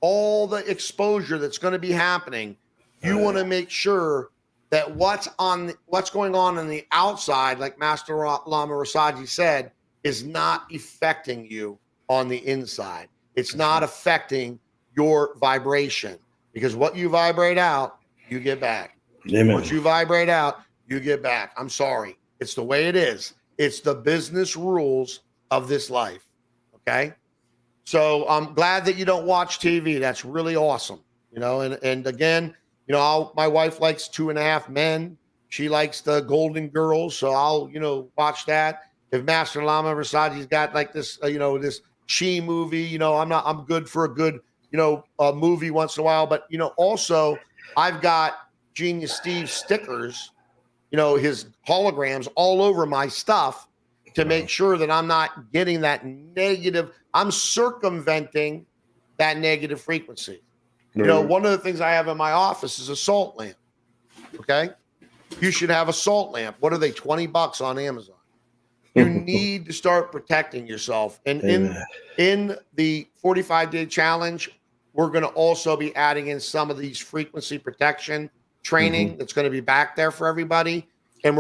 all the exposure that's going to be happening. You want to make sure that what's going on the outside, like Master Lama Rasaji said, is not affecting you on the inside. It's not affecting your vibration, because what you vibrate out, you get back. Amen. What you vibrate out, you get back. I'm sorry. It's the way it is. It's the business rules of this life. Okay. So I'm glad that you don't watch TV. That's really awesome. And again, my wife likes 2.5 Men. She likes the Golden Girls. So I'll, watch that. If Master Lama Rasaji's got like this, this She movie, I'm good for a good, movie once in a while. But, also I've got Genius Steve stickers, his holograms all over my stuff to make sure that I'm not getting that negative. I'm circumventing that negative frequency. One of the things I have in my office is a salt lamp. Okay. You should have a salt lamp. What are they? $20 on Amazon. You need to start protecting yourself. And in the 45-day challenge, we're going to also be adding in some of these frequency protection training that's going to be back there for everybody. And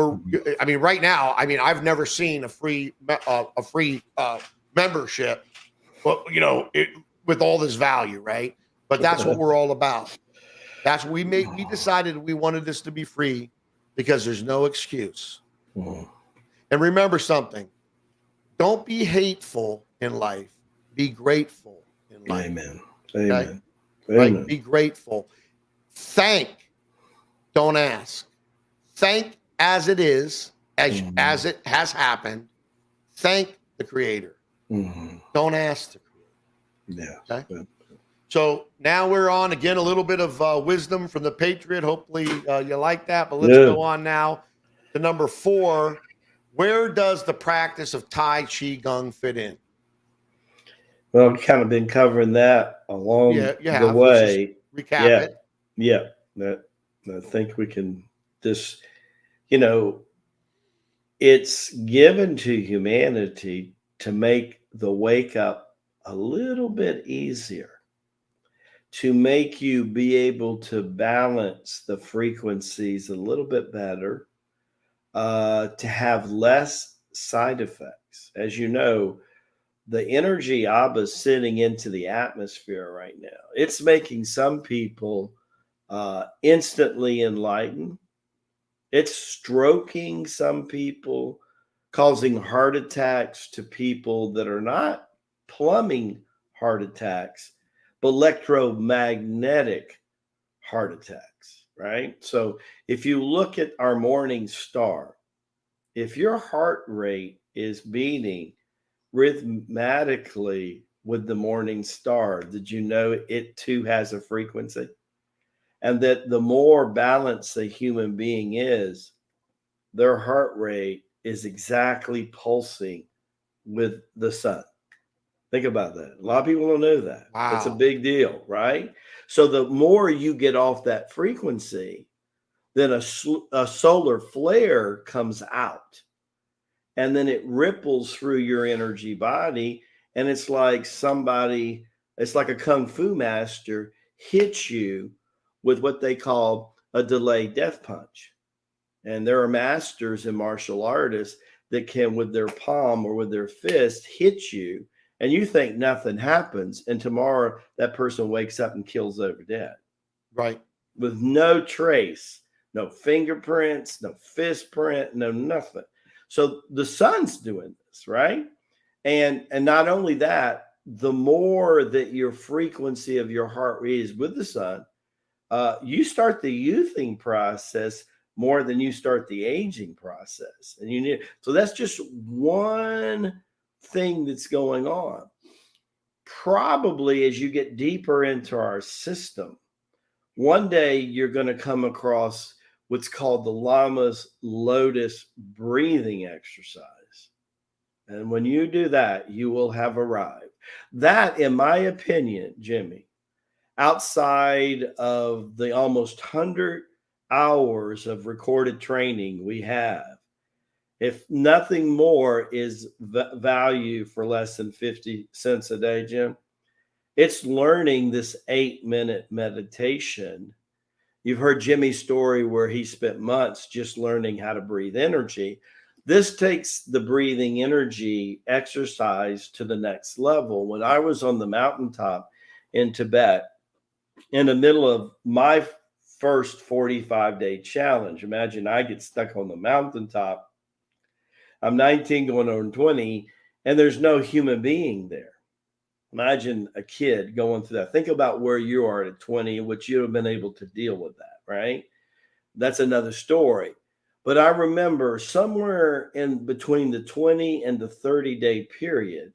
right now, I've never seen a free membership, but with all this value, right? But that's what we're all about. That's what we decided we wanted this to be free because there's no excuse. And remember something, don't be hateful in life, be grateful in life. Amen. Okay? Amen. Right? Amen. Be grateful. Thank, don't ask. Thank as it is, as it has happened. Thank the Creator. Don't ask the Creator. Yeah. Okay? So now we're on again a little bit of wisdom from the Patriot. Hopefully you like that. But let's go on now to number 4. Where does the practice of Tai Chi Gong fit in? Well, I've kind of been covering that along the way. Recap it. Yeah. I think we can just, it's given to humanity to make the wake up a little bit easier, to make you be able to balance the frequencies a little bit better, to have less side effects. As you know, the energy Abba's sitting into the atmosphere right now, it's making some people instantly enlightened. It's stroking some people, causing heart attacks to people that are not plumbing heart attacks, but electromagnetic heart attacks, right? So if you look at our morning star, if your heart rate is beating rhythmically with the morning star, did you know it too has a frequency? And that the more balanced a human being is, their heart rate is exactly pulsing with the sun. Think about that. A lot of people don't know that. Wow. It's a big deal, right? So the more you get off that frequency, then a solar flare comes out, and then it ripples through your energy body. And it's like it's like a kung fu master hits you with what they call a delayed death punch. And there are masters and martial artists that can, with their palm or with their fist, hit you, and you think nothing happens. And tomorrow that person wakes up and kills over dead. Right. With no trace, no fingerprints, no fist print, no nothing. So the sun's doing this, right? And not only that, the more that your frequency of your heart rate is with the sun, you start the youthing process more than you start the aging process. And so that's just one thing that's going on. Probably as you get deeper into our system, one day you're going to come across what's called the Lama's lotus breathing exercise. And when you do that, you will have arrived. That, in my opinion, Jimmie, outside of the almost 100 hours of recorded training we have, if nothing more is value for less than 50 cents a day, Jim, it's learning this 8-minute meditation. You've heard Jimmie's story where he spent months just learning how to breathe energy. This takes the breathing energy exercise to the next level. When I was on the mountaintop in Tibet, in the middle of my first 45-day challenge, imagine I get stuck on the mountaintop. I'm 19 going on 20, and there's no human being there. Imagine a kid going through that. Think about where you are at 20 and what you have been able to deal with that, right? That's another story. But I remember somewhere in between the 20 and the 30-day period,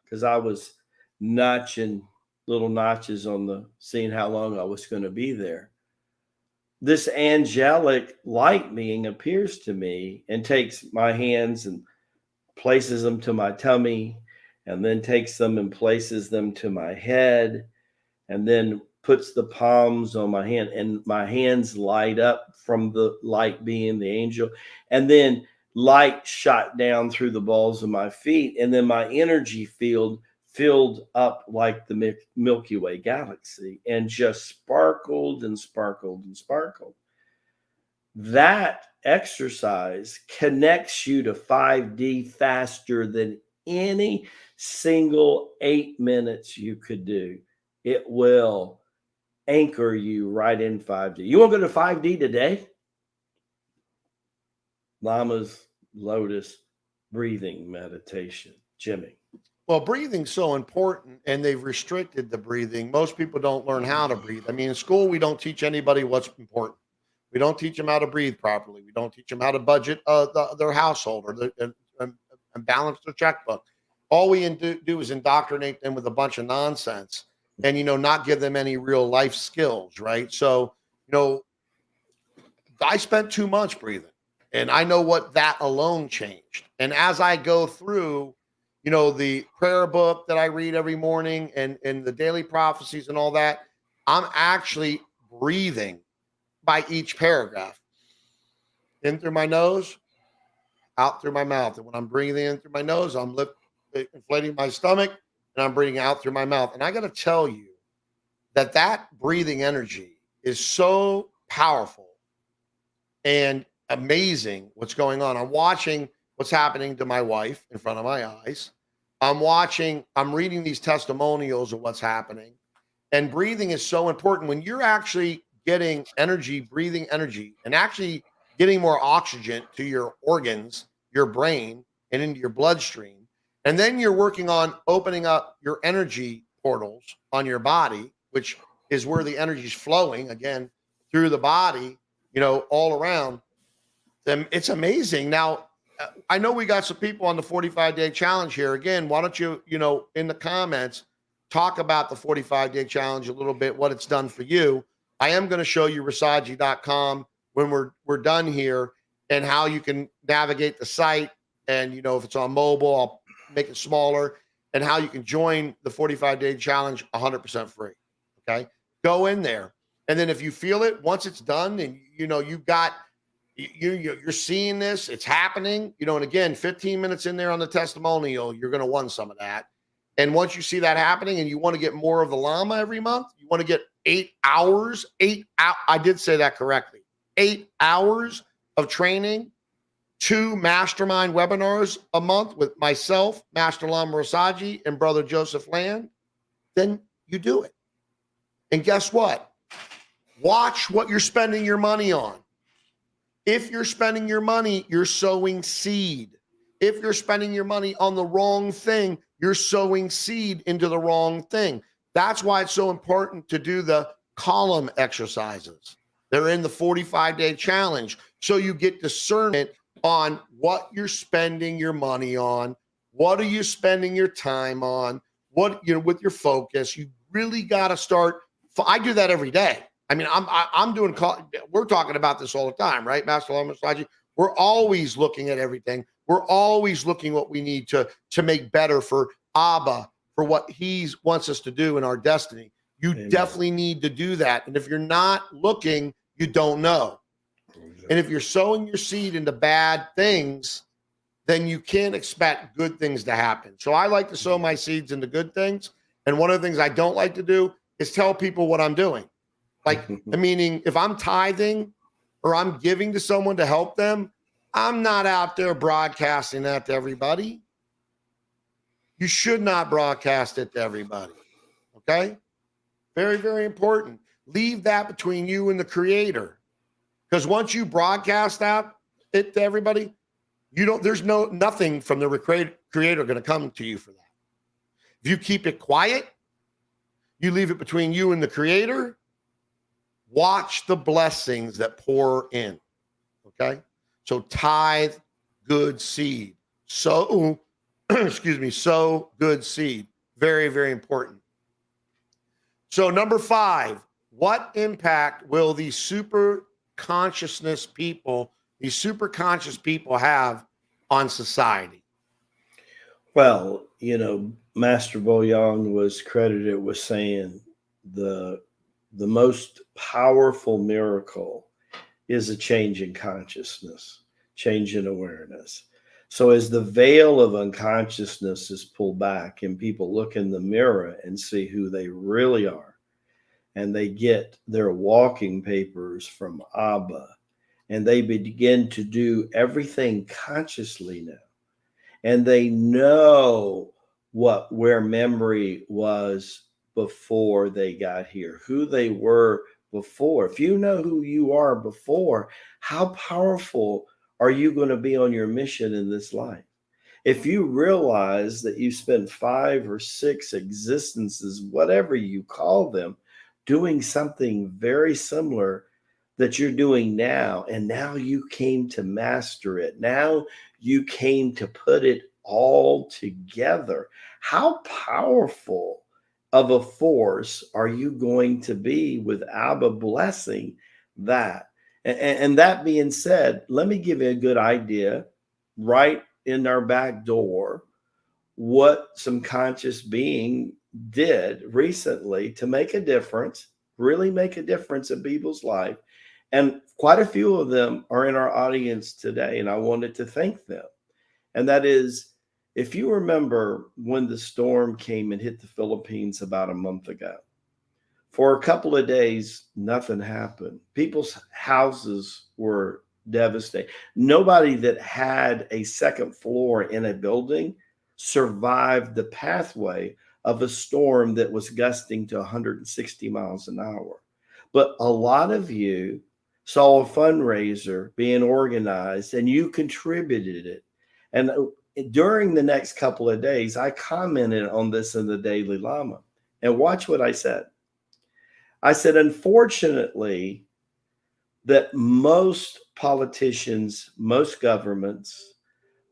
because I was notching little notches on the seeing how long I was going to be there. This angelic light being appears to me and takes my hands and places them to my tummy, and then takes them and places them to my head, and then puts the palms on my hand, and my hands light up from the light being the angel. And then light shot down through the balls of my feet, and then my energy field filled up like the Milky Way galaxy and just sparkled and sparkled and sparkled. That exercise connects you to 5D faster than any single 8 minutes you could do. It will anchor you right in 5D. You want to go to 5D today? Lama's Lotus breathing meditation. Jimmie. Well, breathing's so important, and they've restricted the breathing. Most people don't learn how to breathe. I mean, in school, we don't teach anybody what's important. We don't teach them how to breathe properly. We don't teach them how to budget their household and balance their checkbook. All we do is indoctrinate them with a bunch of nonsense and, not give them any real life skills, right? So, I spent 2 months breathing, and I know what that alone changed. And as I go through, the prayer book that I read every morning and the daily prophecies and all that, I'm actually breathing by each paragraph. In through my nose, out through my mouth. And when I'm breathing in through my nose, I'm inflating my stomach, and I'm breathing out through my mouth. And I got to tell you that breathing energy is so powerful and amazing what's going on. I'm watching what's happening to my wife in front of my eyes. I'm reading these testimonials of what's happening. And breathing is so important. When you're actually getting energy, breathing energy, and actually getting more oxygen to your organs, your brain, and into your bloodstream, and then you're working on opening up your energy portals on your body, which is where the energy is flowing, again, through the body, all around them. It's amazing. Now, I know we got some people on the 45-day challenge here. Again, why don't you, in the comments, talk about the 45-day challenge a little bit, what it's done for you. I am going to show you Rasaji.com when we're done here, and how you can navigate the site. And, if it's on mobile, I'll make it smaller, and how you can join the 45-day challenge 100% free. Okay. Go in there. And then if you feel it, once it's done and, you're seeing this, it's happening, and again, 15 minutes in there on the testimonial, you're going to want some of that. And once you see that happening and you want to get more of the Lama every month, you want to get 8 hours, I did say that correctly, 8 hours of training, 2 mastermind webinars a month with myself, Master Lama Rasaji, and Brother Joseph Land, then you do it. And guess what? Watch what you're spending your money on. If you're spending your money, you're sowing seed. If you're spending your money on the wrong thing, you're sowing seed into the wrong thing. That's why it's so important to do the column exercises. They're in the 45-day challenge. So you get discernment on what you're spending your money on. What are you spending your time on? What, with your focus, you really got to start. I do that every day. I mean, I'm doing, we're talking about this all the time, right? Master Lama Rasaji, we're always looking at everything. We're always looking what we need to make better for Abba, for what he wants us to do in our destiny. You Amen. Definitely need to do that. And if you're not looking, you don't know. Exactly. And if you're sowing your seed into bad things, then you can't expect good things to happen. So I like to sow my seeds into good things. And one of the things I don't like to do is tell people what I'm doing. Like, meaning if I'm tithing or I'm giving to someone to help them, I'm not out there broadcasting that to everybody. You should not broadcast it to everybody. Okay? Very, very important. Leave that between you and the Creator. Because once you broadcast it to everybody, there's nothing from the Creator going to come to you for that. If you keep it quiet, you leave it between you and the Creator, watch the blessings that pour in. Okay? So tithe good seed. Sow good seed. Very, very important. So number 5, what impact will these super conscious people have on society? Well, Master Bo Yang was credited with saying the most powerful miracle is a change in consciousness. change in awareness. So as the veil of unconsciousness is pulled back and people look in the mirror and see who they really are, and they get their walking papers from Abba, and they begin to do everything consciously now, and they know where memory was before they got here, who they were before. If you know who you are before, how powerful are you going to be on your mission in this life? If you realize that you spent 5 or 6 existences, whatever you call them, doing something very similar that you're doing now, and now you came to master it. Now you came to put it all together. How powerful of a force are you going to be with Abba blessing that? And that being said, let me give you a good idea right in our back door what some conscious being did recently to make a difference, really make a difference in people's life. And quite a few of them are in our audience today, and I wanted to thank them. And that is, if you remember when the storm came and hit the Philippines about a month ago, for a couple of days, nothing happened. People's houses were devastated. Nobody that had a second floor in a building survived the pathway of a storm that was gusting to 160 miles an hour. But a lot of you saw a fundraiser being organized and you contributed it. And during the next couple of days, I commented on this in the Daily Lama. And watch what I said. I said, unfortunately, that most politicians, most governments,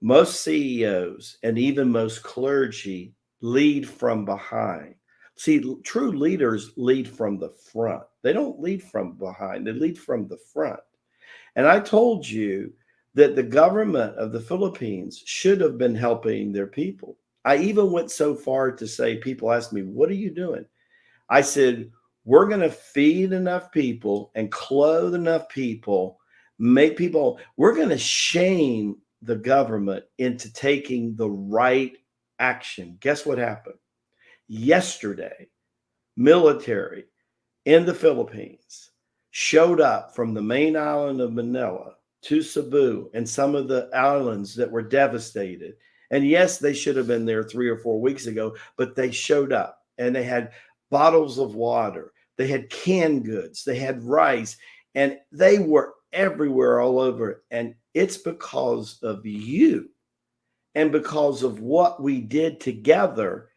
most CEOs, and even most clergy lead from behind. See, true leaders lead from the front. They don't lead from behind, they lead from the front. And I told you that the government of the Philippines should have been helping their people. I even went so far to say, people asked me, what are you doing? I said, we're going to feed enough people and clothe enough people, we're going to shame the government into taking the right action. Guess what happened? Yesterday, military in the Philippines showed up from the main island of Manila to Cebu and some of the islands that were devastated. And yes, they should have been there 3 or 4 weeks ago, but they showed up and they had bottles of water, they had canned goods, they had rice, and they were everywhere all over. And it's because of you and because of what we did together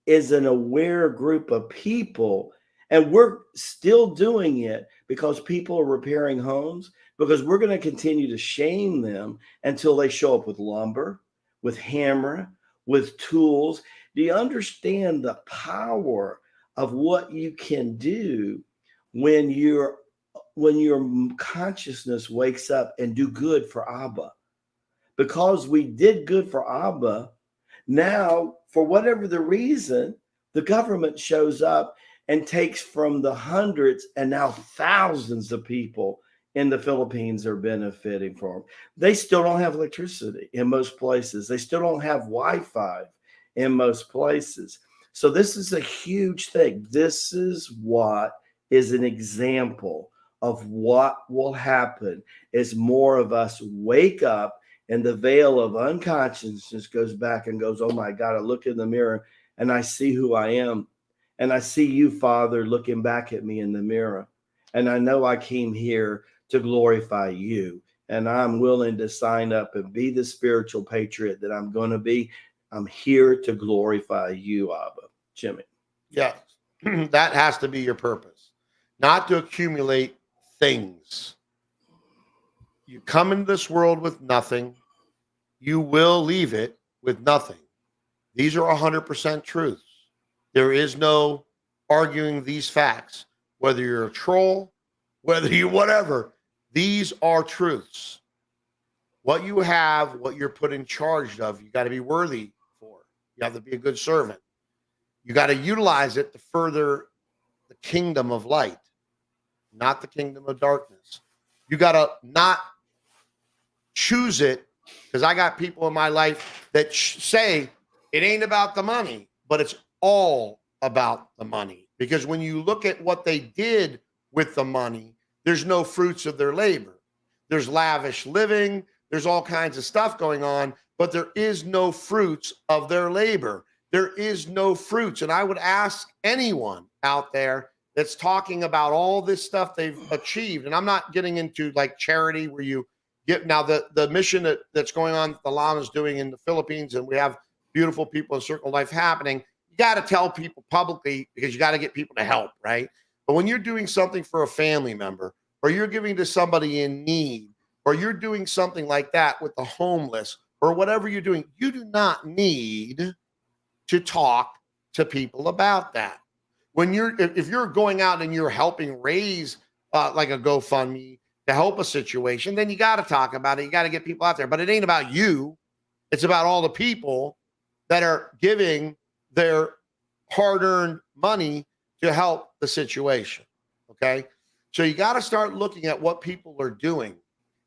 as an aware group of people. And we're still doing it because people are repairing homes, because we're going to continue to shame them until they show up with lumber, with hammer, with tools. Do you understand the power of what you can do when your consciousness wakes up and do good for Abba? Because we did good for Abba, now, for whatever the reason, the government shows up and takes from the hundreds and now thousands of people in the Philippines are benefiting from. They still don't have electricity in most places. They still don't have Wi-Fi in most places. So this is a huge thing. This is what is an example of what will happen as more of us wake up and the veil of unconsciousness goes back and goes, oh my God, I look in the mirror and I see who I am. And I see you, Father, looking back at me in the mirror. And I know I came here to glorify you. And I'm willing to sign up and be the spiritual patriot that I'm going to be. I'm here to glorify you, Abba. Jimmie. Yes, that has to be your purpose, not to accumulate things. You come into this world with nothing, you will leave it with nothing. These are 100% truths. There is no arguing these facts, whether you're a troll, whether you whatever. These are truths. What you have, what you're put in charge of, you got to be worthy for. You have to be a good servant. You got to utilize it to further the kingdom of light, not the kingdom of darkness. You got to not choose it, because I got people in my life that say it ain't about the money, but it's all about the money. Because when you look at what they did with the money, there's no fruits of their labor. There's lavish living, there's all kinds of stuff going on, but there is no fruits of their labor. There is no fruits. And I would ask anyone out there that's talking about all this stuff they've achieved, and I'm not getting into like charity where you get now the mission that's going on, the Lama is doing in the Philippines, and we have beautiful people in Circle Life happening. You got to tell people publicly because you got to get people to help, right? But when you're doing something for a family member, or you're giving to somebody in need, or you're doing something like that with the homeless, or whatever you're doing, you do not need to talk to people about that. When if you're going out and you're helping raise like a GoFundMe to help a situation, then you got to talk about it. You got to get people out there. But it ain't about you. It's about all the people that are giving their hard-earned money to help the situation. Okay? So you got to start looking at what people are doing.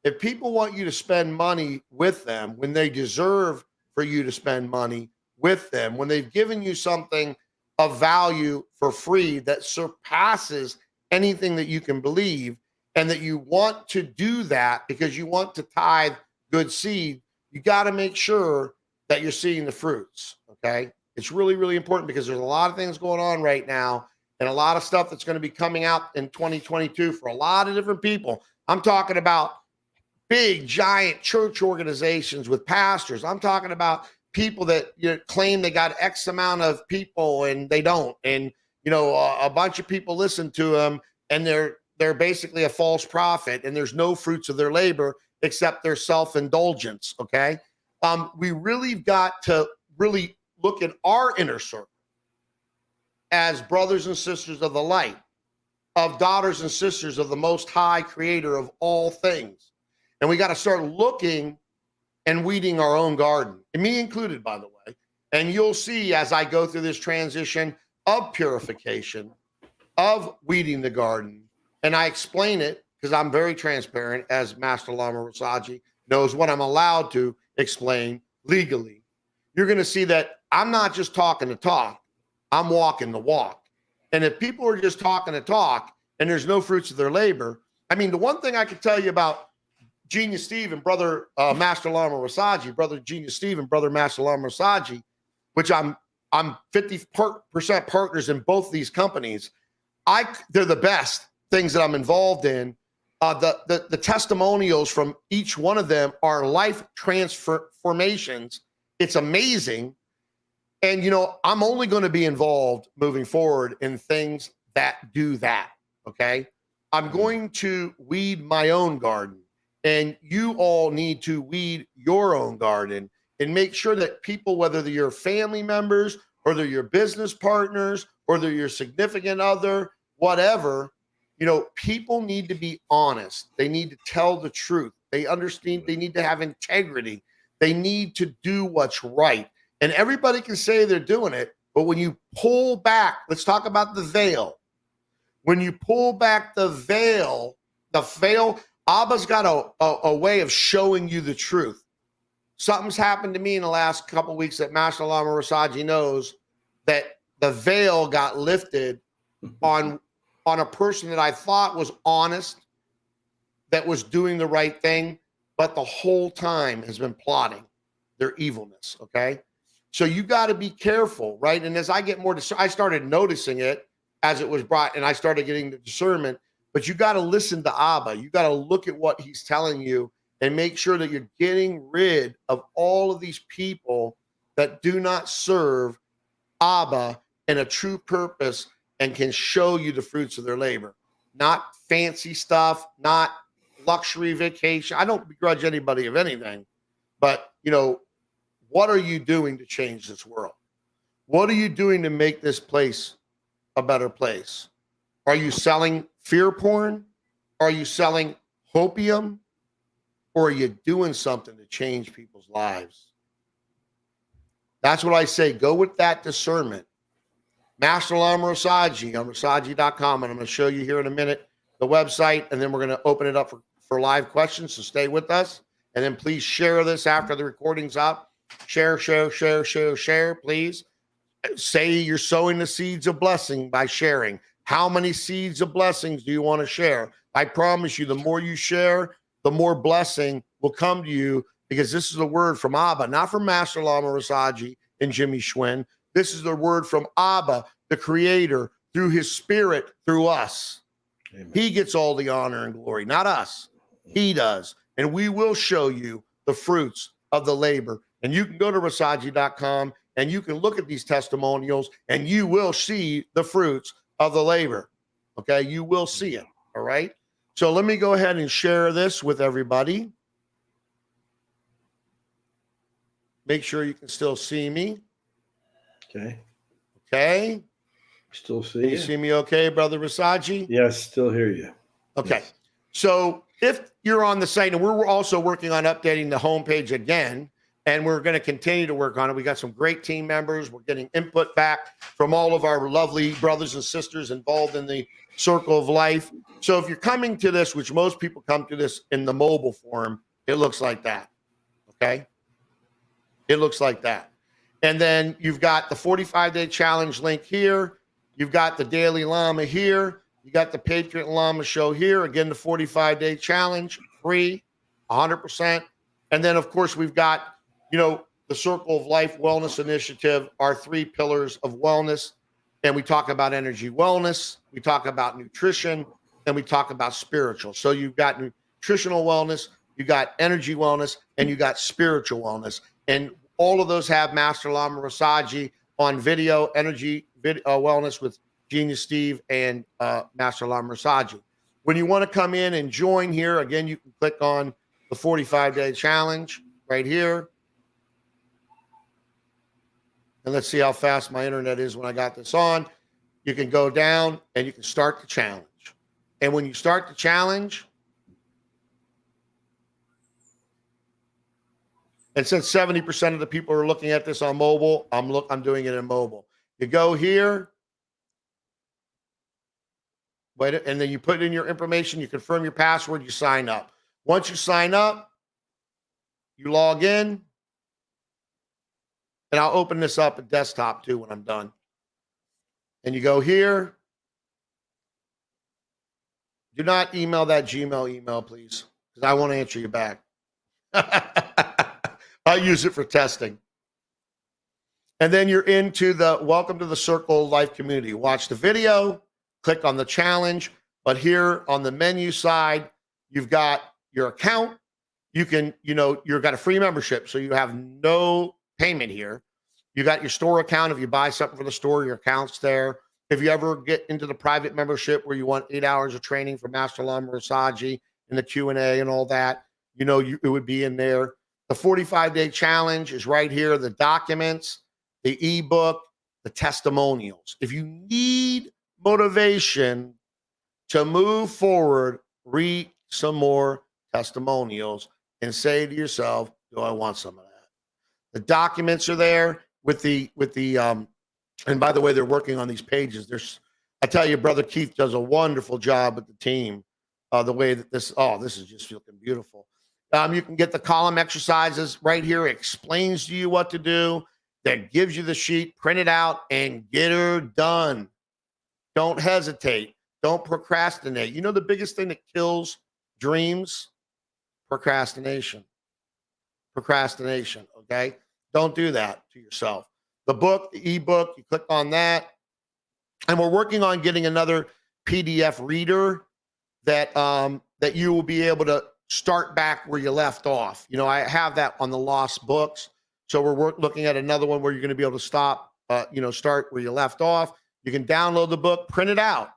If people want you to spend money with them when they deserve for you to spend money with them, when they've given you something of value for free that surpasses anything that you can believe, and that you want to do that because you want to tithe good seed, you got to make sure that you're seeing the fruits. Okay. It's really, really important because there's a lot of things going on right now and a lot of stuff that's going to be coming out in 2022 for a lot of different people. I'm talking about big, giant church organizations with pastors. I'm talking about people that claim they got X amount of people and they don't. And, a bunch of people listen to them and they're basically a false prophet, and there's no fruits of their labor except their self-indulgence. Okay. We really got to really look at our inner circle as brothers and sisters of the light, of daughters and sisters of the Most High Creator of all things. And we got to start looking and weeding our own garden, and me included, by the way. And you'll see as I go through this transition of purification, of weeding the garden, and I explain it because I'm very transparent, as Master Lama Rasaji knows what I'm allowed to explain legally. You're going to see that I'm not just talking the talk, I'm walking the walk. And if people are just talking the talk and there's no fruits of their labor, I mean, the one thing I can tell you about Genius Steve and Brother Master Lama Rasaji, Brother Genius Steve and Brother Master Lama Rasaji, which I'm 50% partners in both these companies. They're the best things that I'm involved in. The testimonials from each one of them are life transformations. It's amazing. And, I'm only going to be involved moving forward in things that do that. Okay. I'm going to weed my own garden, and you all need to weed your own garden and make sure that people, whether they're your family members or they're your business partners or they're your significant other, whatever, people need to be honest. They need to tell the truth. They understand they need to have integrity. They need to do what's right. And everybody can say they're doing it, but when you pull back, let's talk about the veil. When you pull back the veil, Abba's got a way of showing you the truth. Something's happened to me in the last couple of weeks that Master Lama Rasaji knows, that the veil got lifted on a person that I thought was honest, that was doing the right thing, but the whole time has been plotting their evilness. Okay. So you got to be careful, right? And as I get more, I started noticing it as it was brought, and I started getting the discernment. But you got to listen to Abba. You got to look at what he's telling you and make sure that you're getting rid of all of these people that do not serve Abba in a true purpose and can show you the fruits of their labor. Not fancy stuff, not luxury vacation. I don't begrudge anybody of anything, but what are you doing to change this world? What are you doing to make this place a better place? Are you selling fear porn? Are you selling hopium? Or are you doing something to change people's lives? That's what I say. Go with that discernment. Master Lama Rasaji on Rasaji.com. And I'm going to show you here in a minute the website, and then we're going to open it up for live questions. So stay with us. And then please share this after the recording's up. Share, please. Say you're sowing the seeds of blessing by sharing. How many seeds of blessings do you want to share? I promise you, the more you share, the more blessing will come to you, because this is a word from Abba, not from Master Lama Rasaji and Jimmie Schwinn. This is the word from Abba, the Creator, through His Spirit, through us. Amen. He gets all the honor and glory, not us. He does. And we will show you the fruits of the labor. And you can go to Rasaji.com and you can look at these testimonials and you will see the fruits of the labor. Okay, you will see it. All right. So let me go ahead and share this with everybody. Make sure you can still see me. Okay. Okay. Still see you. See me okay, Brother Rasaji? Yes, still hear you. Okay. Yes. So if you're on the site, and we're also working on updating the homepage again, and we're going to continue to work on it. We got some great team members. We're getting input back from all of our lovely brothers and sisters involved in the circle of life. So if you're coming to this, which most people come to this in the mobile form, it looks like that. Okay. It looks like that. And then you've got the 45-day challenge link here. You've got the Daily Lama here. You got the Patriot and Lama show here. Again, the 45-day challenge, free, 100%. And then, of course, we've got, the Circle of Life Wellness Initiative, our 3 pillars of wellness. And we talk about energy wellness. We talk about nutrition. And we talk about spiritual. So you've got nutritional wellness, you got energy wellness, and you got spiritual wellness. And all of those have Master Lama Rasaji on video, wellness with Genius Steve and Master Lama Rasaji. When you want to come in and join here, again, you can click on the 45-day challenge right here. And let's see how fast my internet is when I got this on. You can go down and you can start the challenge. And when you start the challenge, and since 70% of the people are looking at this on mobile, I'm doing it in mobile. You go here, wait, and then you put in your information, you confirm your password, you sign up. Once you sign up, you log in, and I'll open this up at desktop too when I'm done. And you go here. Do not email that Gmail email, please, because I won't answer you back. I use it for testing. And then you're into the Welcome to the Circle of Life community. Watch the video, click on the challenge. But here on the menu side, you've got your account. You can, you've got a free membership, so you have no payment here. You got your store account. If you buy something for the store, your account's there. If you ever get into the private membership where you want 8 hours of training from Master Lama Rasaji and the Q&A and all that, it would be in there. The 45-day challenge is right here. The documents, the ebook, the testimonials. If you need motivation to move forward, read some more testimonials and say to yourself, do I want some of that? The documents are there with the and by the way, they're working on these pages. I tell you, Brother Keith does a wonderful job with the team. The way that this is just looking beautiful. You can get the column exercises right here. It explains to you what to do. That gives you the sheet, print it out, and get her done. Don't hesitate. Don't procrastinate. The biggest thing that kills dreams? Procrastination. Procrastination, okay? Don't do that to yourself. The book, the ebook, you click on that. And we're working on getting another PDF reader that you will be able to start back where you left off. I have that on the lost books. So we're looking at another one where you're going to be able to start where you left off. You can download the book, print it out.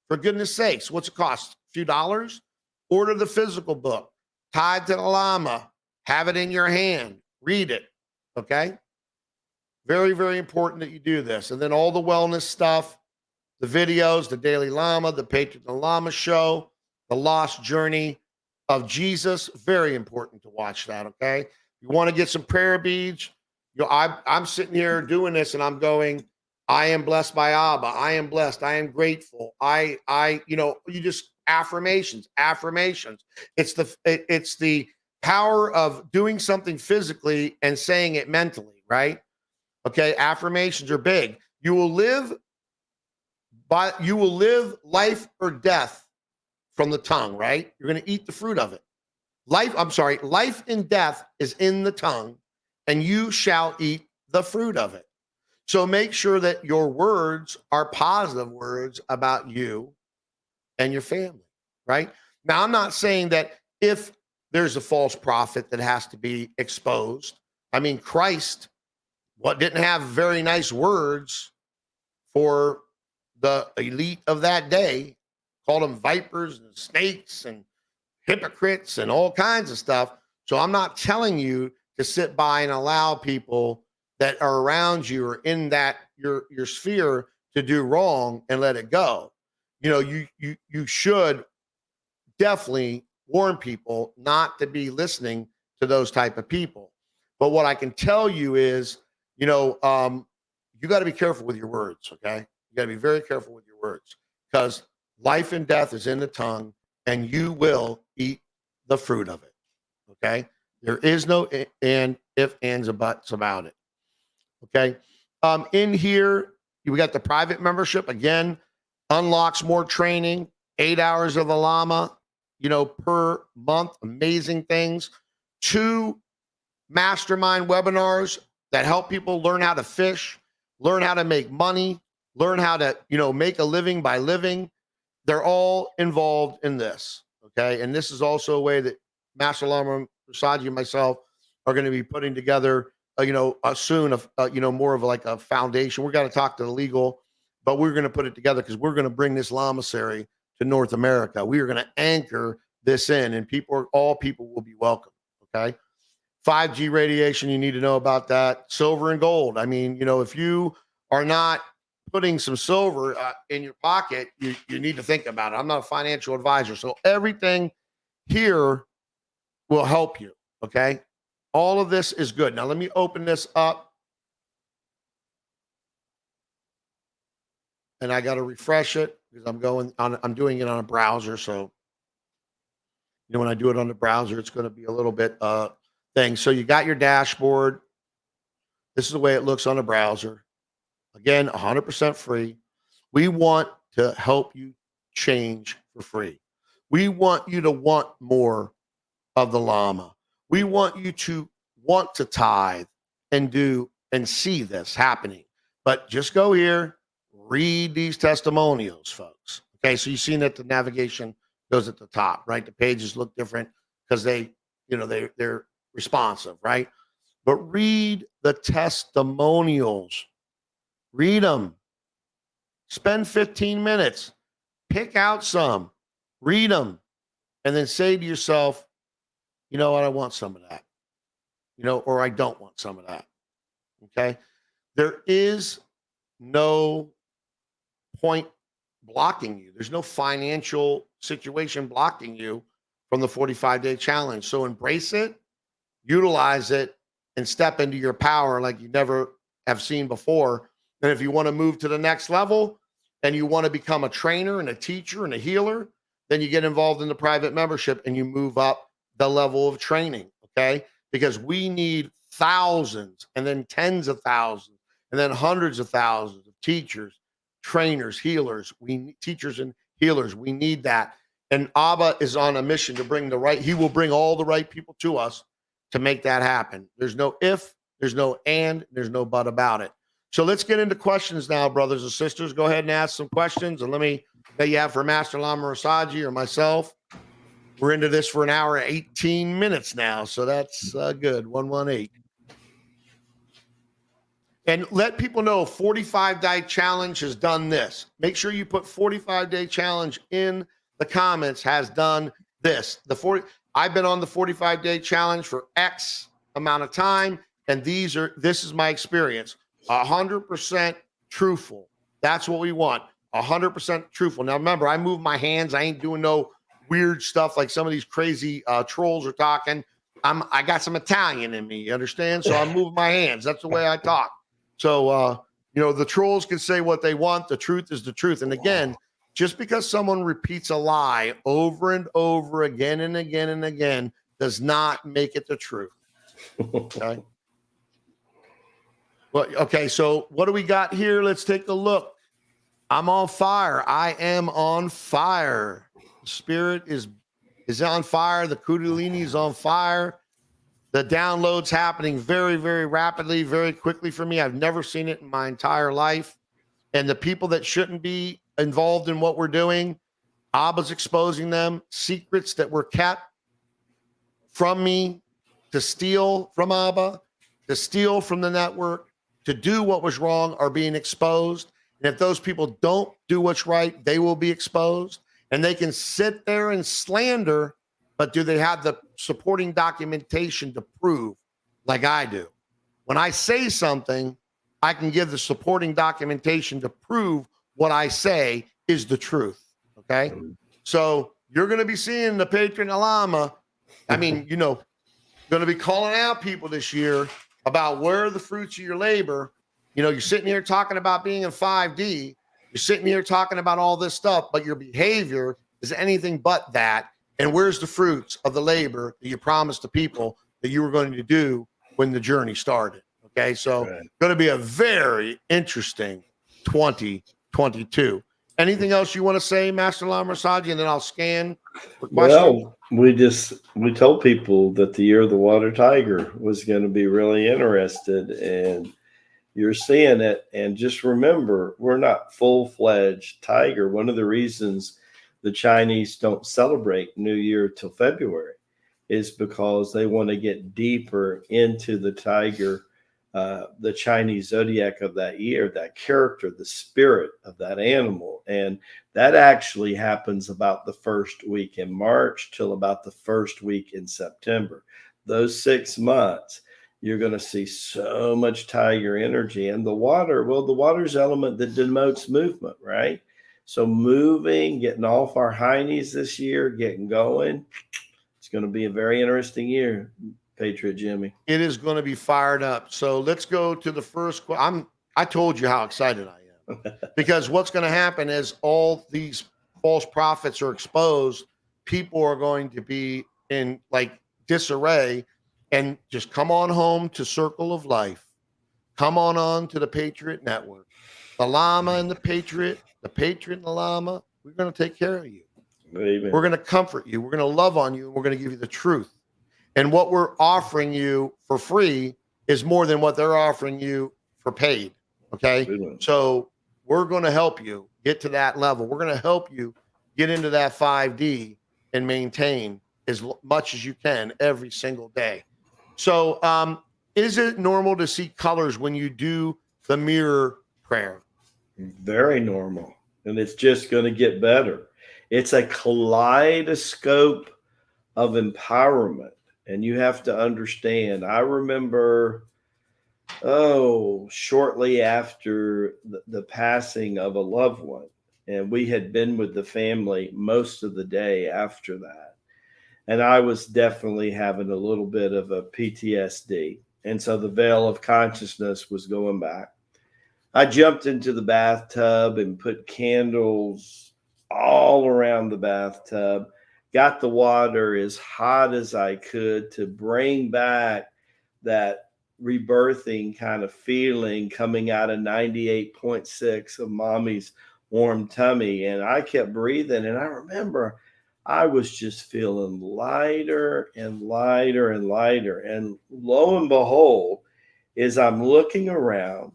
For goodness sakes, what's it cost? A few dollars? Order the physical book, tied to the Lama, have it in your hand, read it, okay? Very, very important that you do this. And then all the wellness stuff, the videos, the Daily Lama, the Patriot and Lama show, the lost journey of Jesus. Very important to watch that, okay? You want to get some prayer beads. I'm sitting here doing this and I'm going, I am blessed by Abba. I am blessed. I am grateful. You just affirmations. It's the power of doing something physically and saying it mentally, right? Okay, affirmations are big. You will live life or death from the tongue, right? You're going to eat the fruit of it. Life and death is in the tongue, and you shall eat the fruit of it. So make sure that your words are positive words about you and your family, right? Now, I'm not saying that if there's a false prophet that has to be exposed. I mean, Christ didn't have very nice words for the elite of that day, called them vipers and snakes and hypocrites and all kinds of stuff. So I'm not telling you to sit by and allow people that are around you or in that your sphere to do wrong and let it go. You know, you should definitely warn people not to be listening to those type of people. But what I can tell you is, you got to be careful with your words. Okay, you got to be very careful with your words, because life and death is in the tongue, and you will eat the fruit of it. Okay, there is no and if, ands, or buts about it. Okay, in here we got the private membership again, unlocks more training, 8 hours of the Lama, per month, amazing things. 2 mastermind webinars that help people learn how to fish, learn how to make money, learn how to, make a living by living. They're all involved in this. Okay. And this is also a way that Master Lama, Rasaji, and myself are going to be putting together, soon, more of like a foundation. We're going to talk to the legal, but we're going to put it together because we're going to bring this Lamasery to North America. We are going to anchor this in, and all people will be welcome. Okay. 5G radiation, you need to know about that. Silver and gold. I mean, if you are not putting some silver in your pocket, you need to think about it. I'm not a financial advisor, so everything here will help you. Okay. All of this is good. Now let me open this up. And I got to refresh it because I'm doing it on a browser. So, when I do it on the browser, it's going to be a little bit thing. So you got your dashboard. This is the way it looks on a browser. Again, 100% free. We want to help you change for free. We want you to want more of the Lama. We want you to want to tithe and do and see this happening. But just go here, read these testimonials, folks. Okay, so you've seen that the navigation goes at the top, right? The pages look different because they're responsive, right? But read the testimonials. Read them. Spend 15 minutes. Pick out some. Read them. And then say to yourself, you know what? I want some of that. Or I don't want some of that. Okay? There is no point blocking you. There's no financial situation blocking you from the 45-day challenge. So embrace it, utilize it, and step into your power like you never have seen before. And if you want to move to the next level and you want to become a trainer and a teacher and a healer, then you get involved in the private membership and you move up the level of training, okay? Because we need thousands and then tens of thousands and then hundreds of thousands of teachers, trainers, healers. We need teachers and healers. We need that. And Abba is on a mission to he will bring all the right people to us to make that happen. There's no if, there's no and, there's no but about it. So let's get into questions now, brothers and sisters. Go ahead and ask some questions. And let me bet you have for Master Lama Rasaji or myself. We're into this for an hour and 18 minutes now. So that's good. 118. And let people know 45-day challenge has done this. Make sure you put 45-day challenge in the comments has done this. I've been on the 45-day challenge for X amount of time. And this is my experience. 100% truthful. That's what we want. 100% truthful. Now, remember, I move my hands. I ain't doing no weird stuff like some of these crazy trolls are talking. I got some Italian in me, you understand? So I move my hands. That's the way I talk. So, the trolls can say what they want. The truth is the truth. And again, just because someone repeats a lie over and over again and again and again does not make it the truth. Okay. Well, okay. So what do we got here? Let's take a look. I'm on fire. I am on fire. Spirit is on fire. The Kundalini is on fire. The download's happening very, very rapidly, very quickly for me. I've never seen it in my entire life. And the people that shouldn't be involved in what we're doing, Abba's exposing them. Secrets that were kept from me to steal from Abba, to steal from the network, to do what was wrong are being exposed. And if those people don't do what's right, they will be exposed. And they can sit there and slander, but do they have the supporting documentation to prove, like I do? When I say something, I can give the supporting documentation to prove what I say is the truth. Okay. So you're going to be seeing the Patriot and Lama. I mean, going to be calling out people this year about where are the fruits of your labor. You're sitting here talking about being in 5D. You're sitting here talking about all this stuff, but your behavior is anything but that. And where's the fruits of the labor that you promised the people that you were going to do when the journey started? Okay, so going to be a very interesting 2022. Anything else you want to say, Master Lama Rasaji, and then I'll scan for questions? Well, we told people that the year of the water tiger was going to be really interested, and you're seeing it. And just remember, we're not full-fledged tiger. One of the reasons the Chinese don't celebrate New Year till February is because they want to get deeper into the tiger, the Chinese zodiac of that year, that character, the spirit of that animal. And that actually happens about the first week in March till about the first week in September. Those 6 months, you're going to see so much tiger energy. And the water's element that denotes movement, right? So moving, getting off our heinies this year, getting going. It's going to be a very interesting year, Patriot Jimmie. It is going to be fired up. So let's go to the first question. I told you how excited I am because what's going to happen is all these false prophets are exposed. People are going to be in like disarray, and just come on home to Circle of Life. Come on to the Patriot Network. The Lama and the Patriot and the Lama, we're going to take care of you. Amen. We're going to comfort you. We're going to love on you. And we're going to give you the truth. And what we're offering you for free is more than what they're offering you for paid. Okay. Amen. So we're going to help you get to that level. We're going to help you get into that 5D and maintain as much as you can every single day. So is it normal to see colors when you do the mirror prayer? Very normal. And it's just going to get better. It's a kaleidoscope of empowerment. And you have to understand, I remember, shortly after the passing of a loved one, and we had been with the family most of the day after that. And I was definitely having a little bit of a PTSD. And so the veil of consciousness was going back. I jumped into the bathtub and put candles all around the bathtub, got the water as hot as I could to bring back that rebirthing kind of feeling coming out of 98.6 of mommy's warm tummy. And I kept breathing. And I remember I was just feeling lighter and lighter and lighter. And lo and behold, as I'm looking around,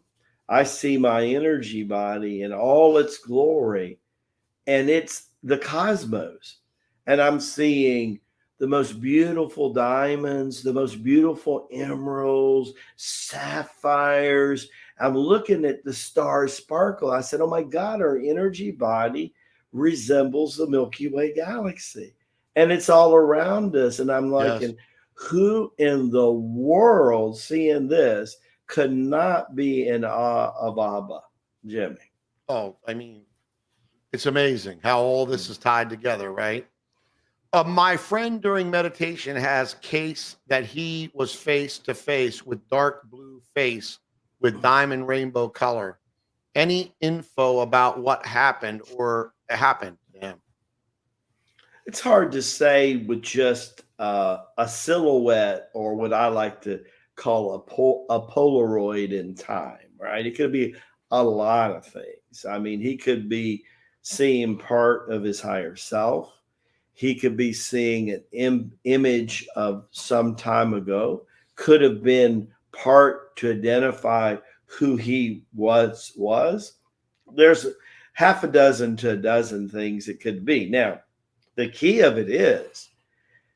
I see my energy body in all its glory, and it's the cosmos. And I'm seeing the most beautiful diamonds, the most beautiful emeralds, sapphires. I'm looking at the stars sparkle. I said, oh my God, our energy body resembles the Milky Way galaxy. And it's all around us. And I'm like, Yes. who in the world seeing this could not be in awe of Abba, Jimmie? Oh, I mean, it's amazing how all this is tied together, right? My friend during meditation has case that he was face to face with dark blue face with diamond rainbow color. Any info about what happened or happened to him? It's hard to say with just a silhouette, or what I like to call a Polaroid in time, right? It could be a lot of things. I mean, he could be seeing part of his higher self. He could be seeing an image of some time ago. Could have been part to identify who he was. There's half a dozen to a dozen things it could be. Now, the key of it is,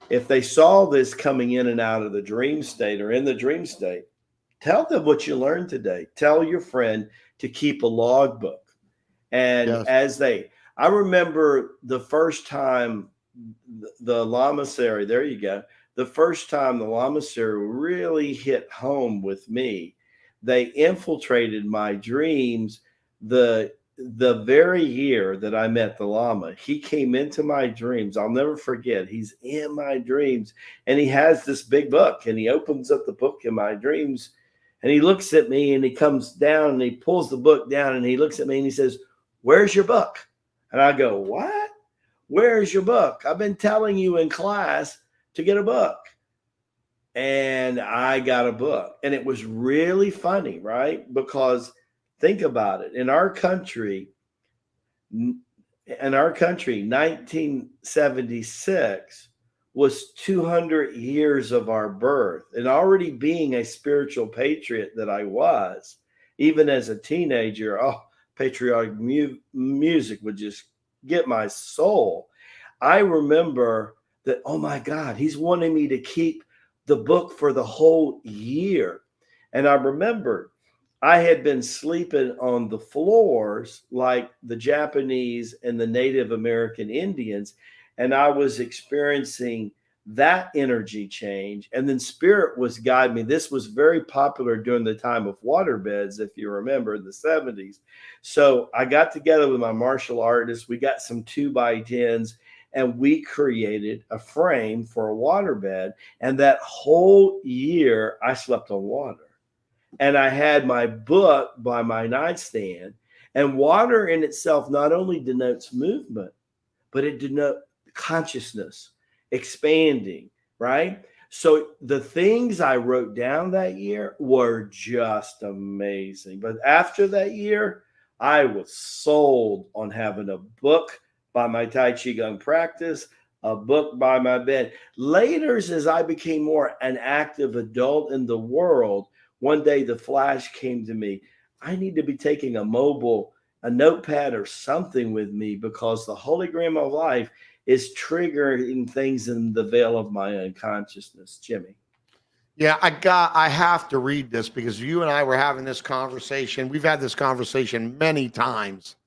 if they saw this coming in and out of the dream state or in the dream state, tell them what you learned today. Tell your friend to keep a logbook. And Yes. I remember the first time the Lamasery, there you go. The first time the Lamasery really hit home with me, they infiltrated my dreams. The very year that I met the Lama, he came into my dreams. I'll never forget. He's in my dreams, and he has this big book, and he opens up the book in my dreams, and he looks at me, and he comes down and he pulls the book down, and he looks at me and he says, "Where's your book?" And I go, "What? Where's your book? I've been telling you in class to get a book." And I got a book. And it was really funny, right? Because think about it. In our country, 1976 was 200 years of our birth. And already being a spiritual patriot that I was, even as a teenager, patriotic music would just get my soul. I remember that, oh my God, he's wanting me to keep the book for the whole year. And I remember I had been sleeping on the floors like the Japanese and the Native American Indians, and I was experiencing that energy change. And then spirit was guiding me. This was very popular during the time of waterbeds, if you remember, in the 70s. So I got together with my martial artists. We got some 2x10s, and we created a frame for a waterbed. And that whole year, I slept on water. And I had my book by my nightstand. And water in itself not only denotes movement, but it denotes consciousness, expanding, right? So the things I wrote down that year were just amazing. But after that year, I was sold on having a book by my Tai Chi Gong practice, a book by my bed. Later, as I became more an active adult in the world, one day the flash came to me. I need to be taking a notepad or something with me, because the hologram of life is triggering things in the veil of my unconsciousness. Jimmie. Yeah, I have to read this because you and I were having this conversation. We've had this conversation many times,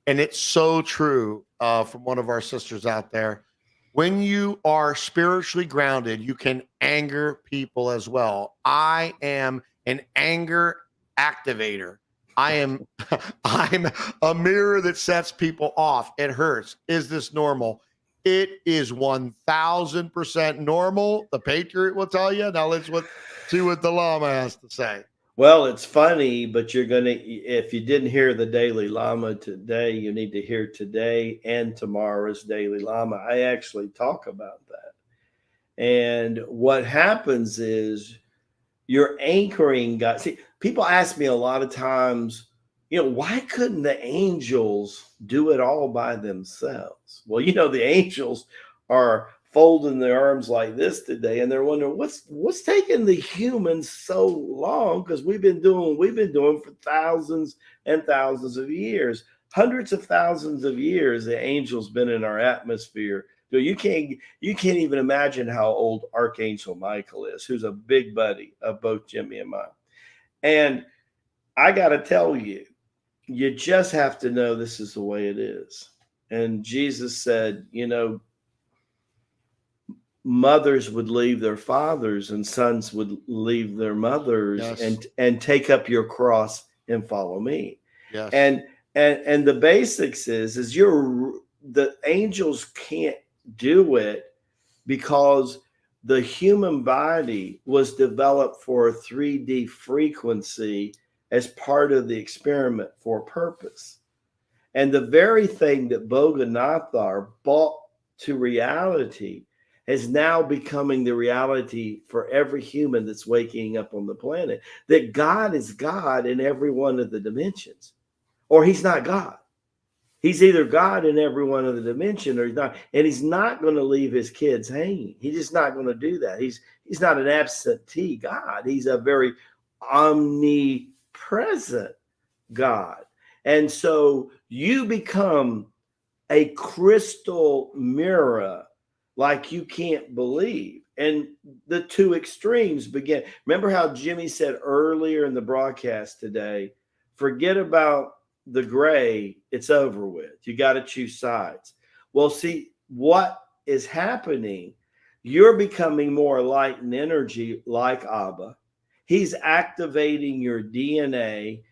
and it's so true from one of our sisters out there. When you are spiritually grounded, you can anger people as well. I am an anger activator. I am I'm a mirror that sets people off. It hurts. Is this normal? It is 1000% normal. The Patriot will tell you. Now see what the Lama has to say. Well, it's funny, but if you didn't hear the Daily Lama today, you need to hear today and tomorrow's Daily Lama. I actually talk about that. And what happens is you're anchoring God. See, people ask me a lot of times, why couldn't the angels do it all by themselves? Well, the angels are folding their arms like this today, and they're wondering what's taking the humans so long, because we've been doing for thousands and thousands of years, hundreds of thousands of years. The angels been in our atmosphere. You can't even imagine how old Archangel Michael is, who's a big buddy of both Jimmie and mine. And I got to tell you, you just have to know this is the way it is. And Jesus said, mothers would leave their fathers and sons would leave their mothers. Yes. and take up your cross and follow me. Yes. And the basics is the angels can't do it because the human body was developed for a 3D frequency as part of the experiment for purpose. And the very thing that Boganathar brought to reality is now becoming the reality for every human that's waking up on the planet, that God is God in every one of the dimensions, or he's not God. He's either God in every one of the dimension or he's not. And he's not going to leave his kids hanging. He's just not going to do that. He's not an absentee God. He's a very omnipresent God. And so you become a crystal mirror like you can't believe. And the two extremes begin. Remember how Jimmie said earlier in the broadcast today, forget about the gray, it's over with. You got to choose sides. Well, see what is happening. You're becoming more light and energy like Abba. He's activating your DNA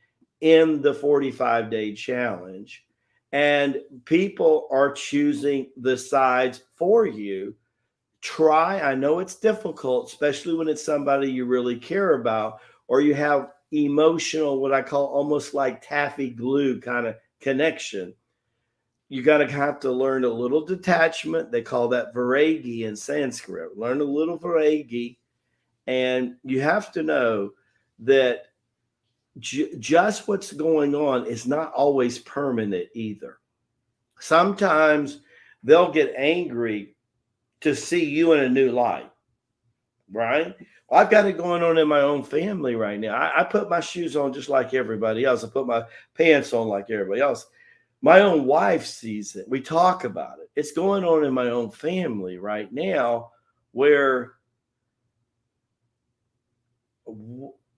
in the 45-day challenge. And people are choosing the sides for you. Try. I know it's difficult, especially when it's somebody you really care about, or you have emotional, what I call almost like taffy glue kind of connection. You got to have to learn a little detachment. They call that viragi in Sanskrit. Learn a little viragi. And you have to know that just what's going on is not always permanent either. Sometimes they'll get angry to see you in a new light, right? Well, I've got it going on in my own family right now. I put my shoes on just like everybody else. I put my pants on like everybody else. My own wife sees it. We talk about it. It's going on in my own family right now where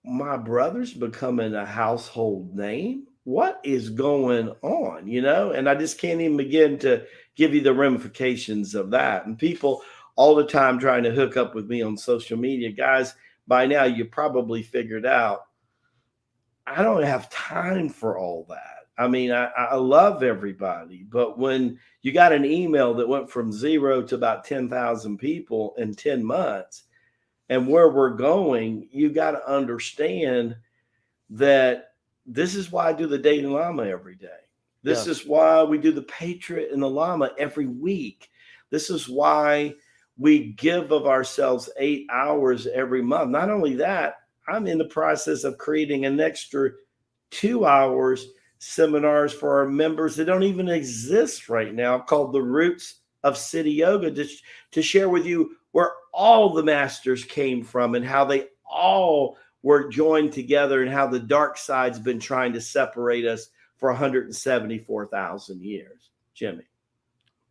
my brother's becoming a household name. What is going on, And I just can't even begin to give you the ramifications of that. And people all the time trying to hook up with me on social media. Guys, by now you probably figured out I don't have time for all that. I mean, I love everybody, but when you got an email that went from 0 to about 10,000 people in 10 months and where we're going, you got to understand that this is why I do the Daily Lama every day. This is why we do the Patriot and the Lama every week. This is why we give of ourselves 8 hours every month. Not only that, I'm in the process of creating an extra 2 hours seminars for our members that don't even exist right now, called The Roots of City Yoga, to share with you where all the masters came from and how they all were joined together and how the dark side's been trying to separate us for 174,000 years. Jimmie.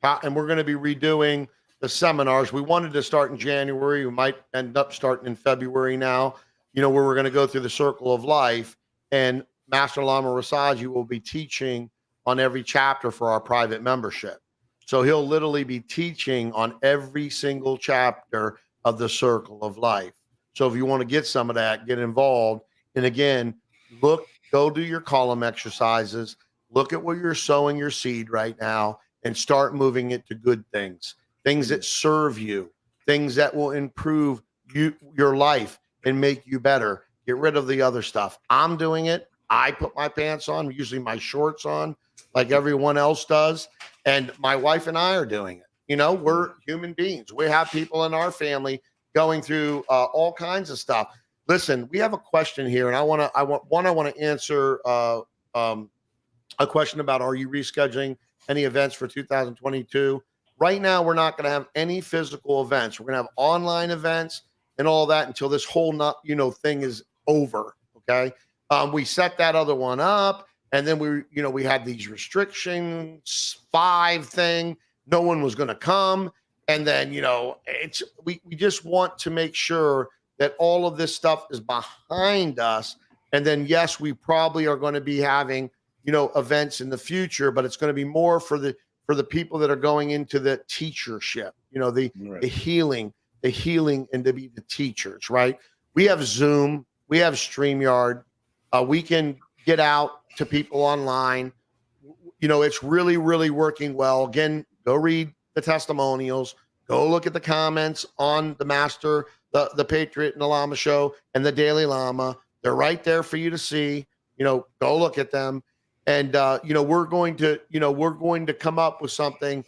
And we're going to be redoing the seminars. We wanted to start in January. We might end up starting in February now, where we're going to go through the circle of life. And Master Lama Rasaji will be teaching on every chapter for our private membership. So he'll literally be teaching on every single chapter of the circle of life. So if you want to get some of that, get involved. And again, go do your column exercises. Look at where you're sowing your seed right now and start moving it to good things that serve you, things that will improve your life and make you better. Get rid of the other stuff. I'm doing it. I put my pants on, usually my shorts on, like everyone else does. And my wife and I are doing it. We're human beings. We have people in our family going through all kinds of stuff. Listen, we have a question here, and I want to answer a question about, are you rescheduling any events for 2022? Right now, we're not going to have any physical events. We're going to have online events and all that until this whole thing is over. Okay, we set that other one up, and then we had these restrictions 5 thing. No one was going to come. And then, we just want to make sure that all of this stuff is behind us. And then, yes, we probably are going to be having, events in the future, but it's going to be more for the people that are going into the teachership, the healing and to be the teachers, right? We have Zoom, we have StreamYard. We can get out to people online. It's really, really working well. Again, go read the testimonials, go look at the comments on the Master, the Patriot and the Lama show and the Daily Lama. They're right there for you to see. Go look at them. And we're going to come up with something,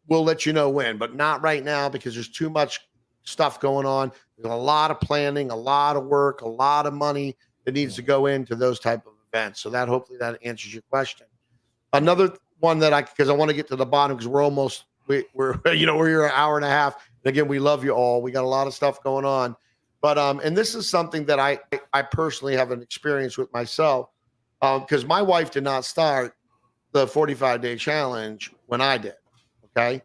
we'll let you know when, but not right now because there's too much stuff going on. There's a lot of planning, a lot of work, a lot of money that needs to go into those type of events. So that hopefully that answers your question. Another one because I want to get to the bottom because we're we're here an hour and a half. And again, we love you all. We got a lot of stuff going on, but and this is something that I personally have an experience with myself because my wife did not start the 45-day challenge when I did. Okay,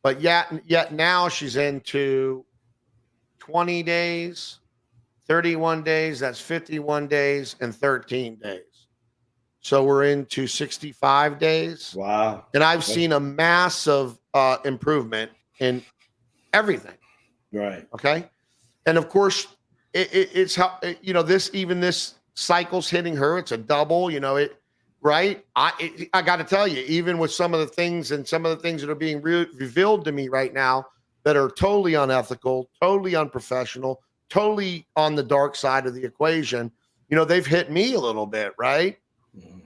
but yet now she's into 20 days, 31 days. That's 51 days and 13 days. So we're into 65 days. Wow. And I've seen a massive improvement in everything. Right. Okay. And of course, it's how, this cycle's hitting her. It's a double, right. I got to tell you, even with some of the things that are being revealed to me right now that are totally unethical, totally unprofessional, totally on the dark side of the equation, they've hit me a little bit, right?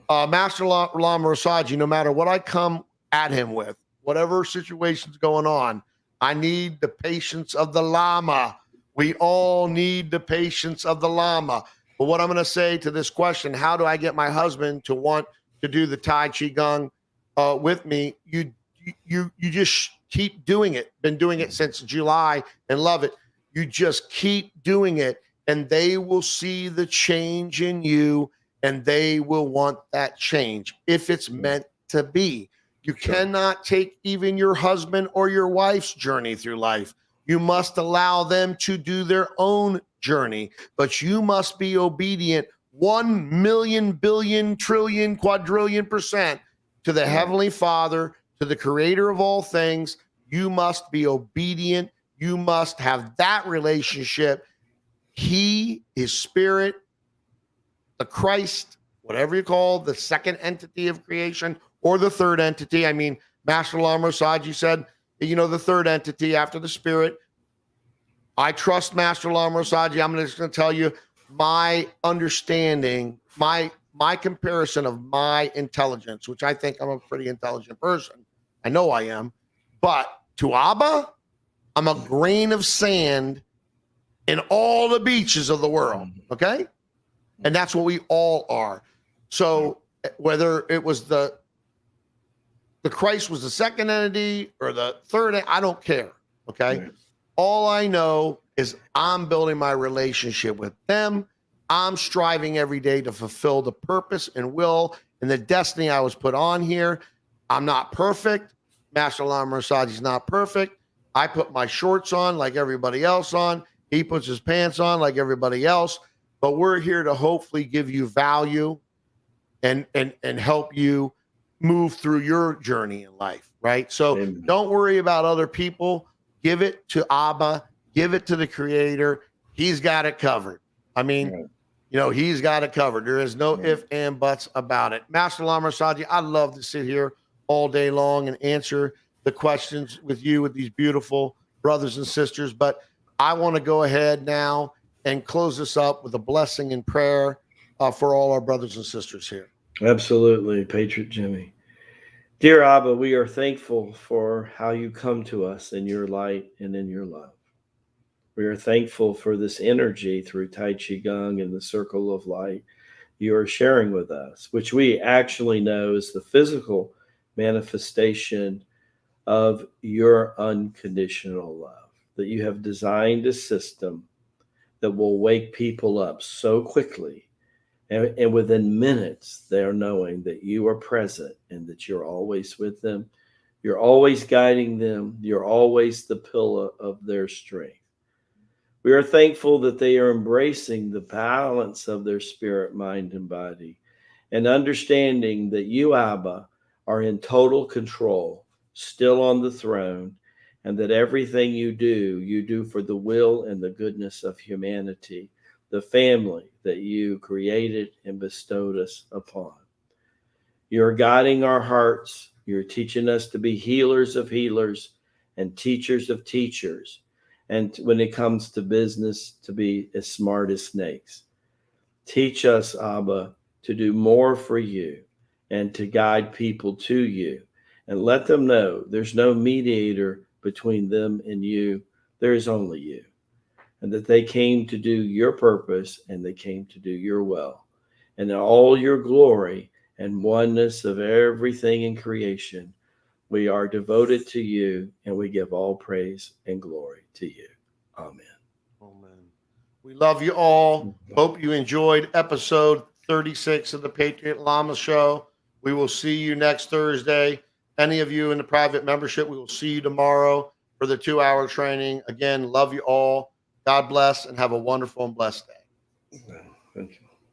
Master Lama Rasaji, no matter what I come at him with, whatever situation's going on, I need the patience of the Lama. We all need the patience of the Lama. But what I'm going to say to this question, how do I get my husband to want to do the Tai Chi Gong with me? You just keep doing it. Been doing it since July and love it. You just keep doing it and they will see the change in you. And they will want that change if it's meant to be. You cannot take even your husband or your wife's journey through life. You must allow them to do their own journey, but you must be obedient 1,000,000, billion, trillion, quadrillion % to the Heavenly Father, to the creator of all things. You must be obedient. You must have that relationship. He is spirit, the Christ, whatever you call the second entity of creation or the third entity. I mean, Master Lama Rasaji said, the third entity after the spirit. I trust Master Lama Rasaji. I'm just going to tell you my understanding, my comparison of my intelligence, which I think I'm a pretty intelligent person. I know I am. But to Abba, I'm a grain of sand in all the beaches of the world. Okay? And that's what we all are. So whether it was the Christ was the second entity or the third, I don't care. Okay. Yes. All I know is I'm building my relationship with them. I'm striving every day to fulfill the purpose and will and the destiny I was put on here. I'm not perfect. Master Lama Rasaji is not perfect. I put my shorts on like everybody else on. He puts his pants on like everybody else. But we're here to hopefully give you value and help you move through your journey in life, right? So Amen. Don't worry about other people. Give it to Abba. Give it to the Creator. He's got it covered. I mean, he's got it covered. There is no ifs and buts about it. Master Lama Rasaji, I'd love to sit here all day long and answer the questions with you, with these beautiful brothers and sisters. But I want to go ahead now and close this up with a blessing and prayer for all our brothers and sisters here. Absolutely, Patriot Jimmie. Dear Abba, we are thankful for how you come to us in your light and in your love. We are thankful for this energy through Tai Chi Gong and the circle of light you are sharing with us, which we actually know is the physical manifestation of your unconditional love, that you have designed a system that will wake people up so quickly. And within minutes, they're knowing that you are present and that you're always with them. You're always guiding them. You're always the pillar of their strength. We are thankful that they are embracing the balance of their spirit, mind, and body, and understanding that you, Abba, are in total control, still on the throne, and that everything you do for the will and the goodness of humanity, the family that you created and bestowed us upon. You're guiding our hearts. You're teaching us to be healers of healers and teachers of teachers. And when it comes to business, to be as smart as snakes. Teach us, Abba, to do more for you and to guide people to you and let them know there's no mediator between them and you. There is only you, and that they came to do your purpose and they came to do your will. And in all your glory and oneness of everything in creation, we are devoted to you, and we give all praise and glory to you. Amen. Amen. We love you all. Hope you enjoyed episode 36 of the Patriot Lama Show. We will see you next Thursday. Any of you in the private membership, we will see you tomorrow for the 2-hour training. Again, love you all. God bless and have a wonderful and blessed day. Thank you.